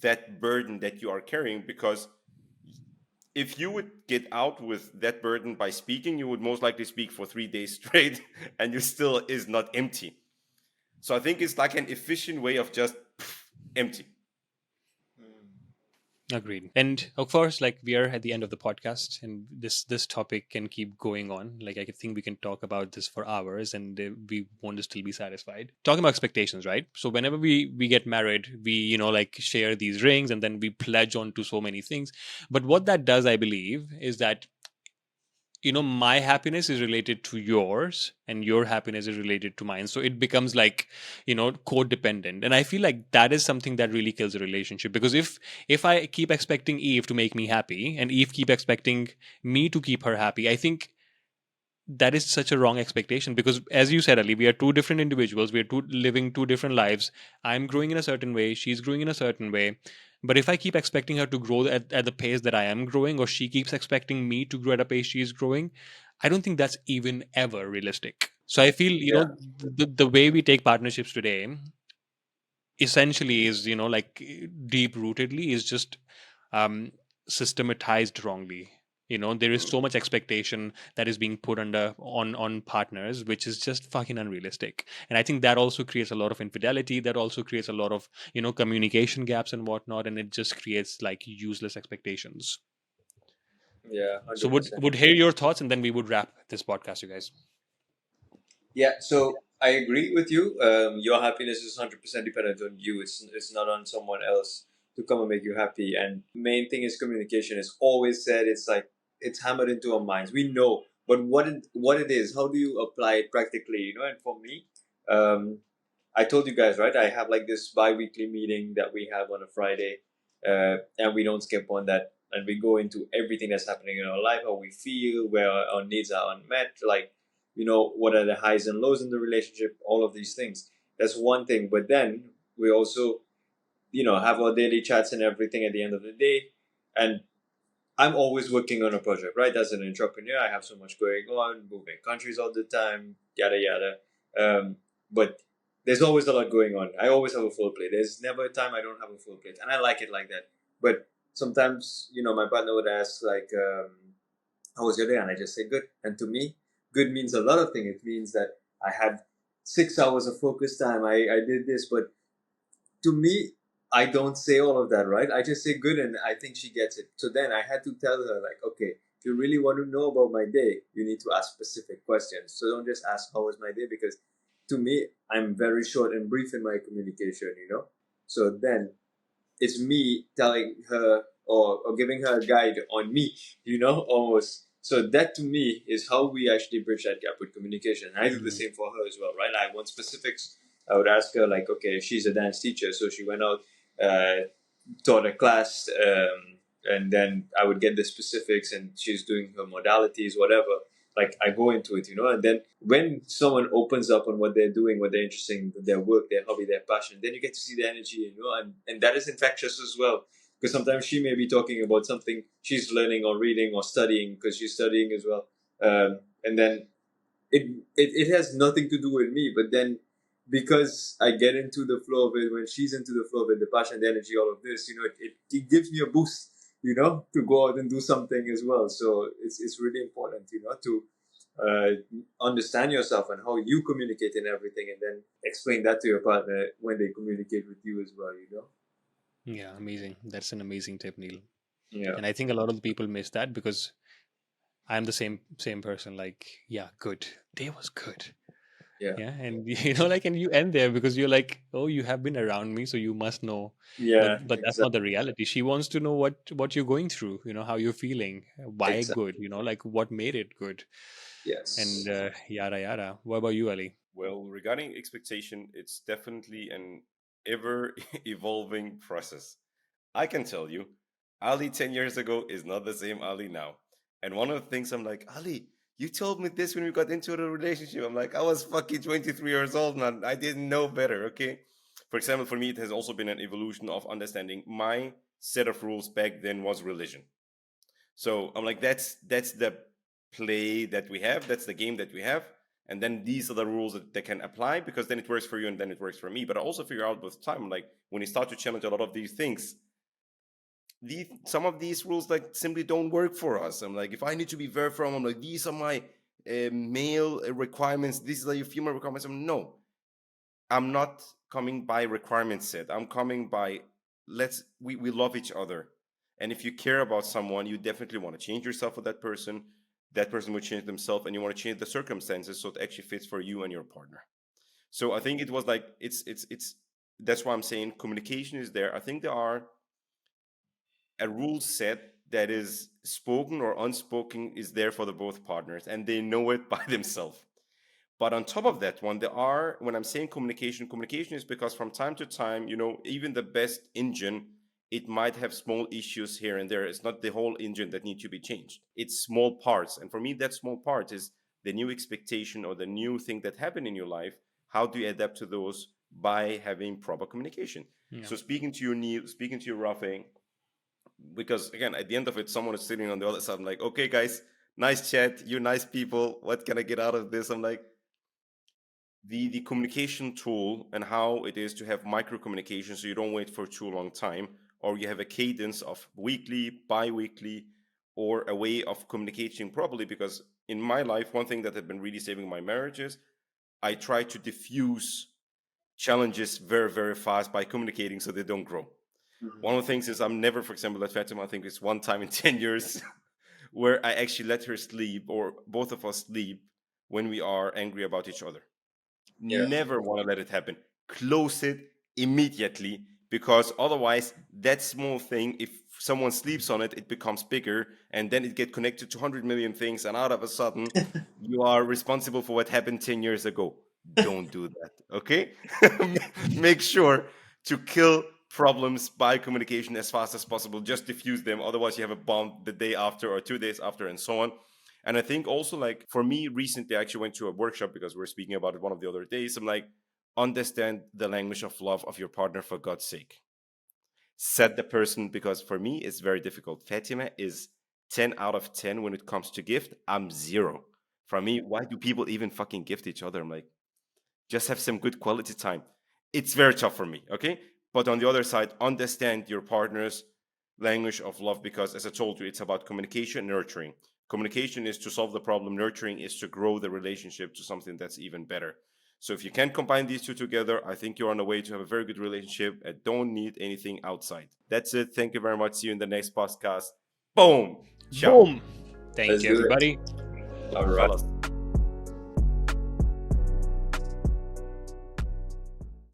that burden that you are carrying, because if you would get out with that burden by speaking, you would most likely speak for 3 days straight, and you still is not empty. So I think it's like an efficient way of just empty. Agreed. And of course, like we are at the end of the podcast, and this topic can keep going on. Like I think we can talk about this for hours, and we won't still be satisfied. Talking about expectations, right? So whenever we get married, we like share these rings, and then we pledge on to so many things. But what that does, I believe, is that my happiness is related to yours and your happiness is related to mine, so it becomes like codependent, and I feel like that is something that really kills a relationship, because if I keep expecting Eve to make me happy and Eve keep expecting me to keep her happy, I think that is such a wrong expectation, because as you said, Ali, we are two different individuals, we are living two different lives. I'm growing in a certain way, she's growing in a certain way, but if I keep expecting her to grow at the pace that I am growing, or she keeps expecting me to grow at a pace she's growing, I don't think that's even ever realistic. So I feel Yeah. the way we take partnerships today essentially is like deep rootedly is just um systematized wrongly. There is Mm. so much expectation that is being put under on partners, which is just fucking unrealistic, and I think that also creates a lot of infidelity, that also creates a lot of communication gaps and whatnot, and it just creates like useless expectations. Yeah, So 100%. would hear your thoughts, and then we would wrap this podcast, you guys. Yeah, so I agree with you. Your happiness is 100% dependent on you. It's not on someone else to come and make you happy. And main thing is communication. It's always said. It's like it's hammered into our minds. We know, but what it is, how do you apply it practically? And for me, um, I told you guys, right? I have like this bi-weekly meeting that we have on a Friday, and we don't skip on that. And we go into everything that's happening in our life, how we feel, where our needs are unmet, like, what are the highs and lows in the relationship, all of these things. That's one thing. But then we also, have our daily chats and everything at the end of the day. And I'm always working on a project, right? As an entrepreneur, I have so much going on, moving countries all the time, yada yada. But there's always a lot going on. I always have a full plate. There's never a time I don't have a full plate, and I like it like that. But sometimes, my partner would ask like, "How was your day?" And I just say, "Good." And to me, good means a lot of things. It means that I had 6 hours of focus time. I did this, but to me, I don't say all of that, right? I just say good, and I think she gets it. So then I had to tell her, like, okay, if you really want to know about my day, you need to ask specific questions. So don't just ask how was my day, because to me, I'm very short and brief in my communication. So then it's me telling her or giving her a guide on me, almost. So that to me is how we actually bridge that gap with communication. And I do the Mm. same for her as well, right? I want specifics. I would ask her, like, okay, she's a dance teacher, so she went out, uh, taught a class, and then I would get the specifics, and she's doing her modalities, whatever. Like I go into it, and then when someone opens up on what they're doing, what they're interested in, their work, their hobby, their passion, then you get to see the energy, and that is infectious as well. Because sometimes she may be talking about something she's learning or reading or studying because she's studying as well, and then it has nothing to do with me, but then because I get into the flow of it, when she's into the flow of it, the passion, the energy, all of this, it gives me a boost, to go out and do something as well. So it's really important, to understand yourself and how you communicate in everything, and then explain that to your partner when they communicate with you as well. Yeah, amazing. That's an amazing tip, Neil. Yeah, And I think a lot of the people miss that, because I'm the same person. Like, yeah, good. Day was good. yeah, Yeah, and like, and you end there because you're like, oh, you have been around me, so you must know. yeah, But that's not exactly, the reality. She wants to know what you're going through. How you're feeling, why exactly. good. Like what made it good, and Yes. yada yada. What about you, Ali? Well, regarding expectation, it's definitely an ever evolving process. I can tell you, Ali 10 years ago is not the same Ali now. And one of the things I'm like, Ali, you told me this when we got into the relationship. I'm like, I was fucking 23 years old, man. I didn't know better, okay? For example, for me, it has also been an evolution of understanding my set of rules back then was religion. So I'm like, that's the play that we have, that's the game that we have. And then these are the rules that can apply, because then it works for you and then it works for me. But I also figure out with time, like when you start to challenge a lot of these things, some of these rules like simply don't work for us. I'm like, if I need to be very firm, I'm like, these are my male requirements, these are your female requirements. No, I'm not coming by requirement set. I'm coming by we love each other. And if you care about someone, you definitely want to change yourself for that person. That person will change themselves, and you want to change the circumstances so it actually fits for you and your partner. So I think it was like it's that's why I'm saying communication is there. I think there are a rule set that is spoken or unspoken is there for the both partners, and they know it by themselves. But on top of that one, there are, when I'm saying communication, communication is because from time to time, even the best engine, it might have small issues here and there. It's not the whole engine that needs to be changed. It's small parts. And for me, that small part is the new expectation or the new thing that happened in your life. How do you adapt to those by having proper communication? Yeah. So speaking to you, Neil, speaking to you, Rafe, because again, at the end of it, someone is sitting on the other side. I'm like, okay, guys, nice chat. You're nice people. What can I get out of this? I'm like, the communication tool and how it is to have micro communication so you don't wait for too long time, or you have a cadence of weekly, bi-weekly, or a way of communicating properly. Because in my life, one thing that had been really saving my marriage is I try to diffuse challenges very, very fast by communicating so they don't grow. One of the things is I'm never, for example, at Fatima, I think it's one time in 10 years where I actually let her sleep or both of us sleep when we are angry about each other. Yeah. Never want to let it happen. Close it immediately, because otherwise that small thing, if someone sleeps on it, it becomes bigger, and then it get connected to 100 million things, and out of a sudden you are responsible for what happened 10 years ago. Don't do that, okay? Make sure to kill problems by communication as fast as possible. Just diffuse them, otherwise you have a bomb the day after or 2 days after, and so on. And I think also, like, for me recently, I actually went to a workshop because we were speaking about it one of the other days. I'm like, understand the language of love of your partner, for God's sake. Set the person, because for me it's very difficult. Fatima is 10 out of 10 when it comes to gift. I'm zero. For me, why do people even fucking gift each other? I'm like, just have some good quality time. It's very tough for me, okay? But on the other side, understand your partner's language of love, because as I told you, it's about communication, nurturing. Communication is to solve the problem, nurturing is to grow the relationship to something that's even better. So if you can combine these two together, I think you're on the way to have a very good relationship and don't need anything outside. That's it. Thank you very much. See you in the next podcast. Boom. Ciao. Boom. Thank Let's you, do it. everybody. All right. Fellas.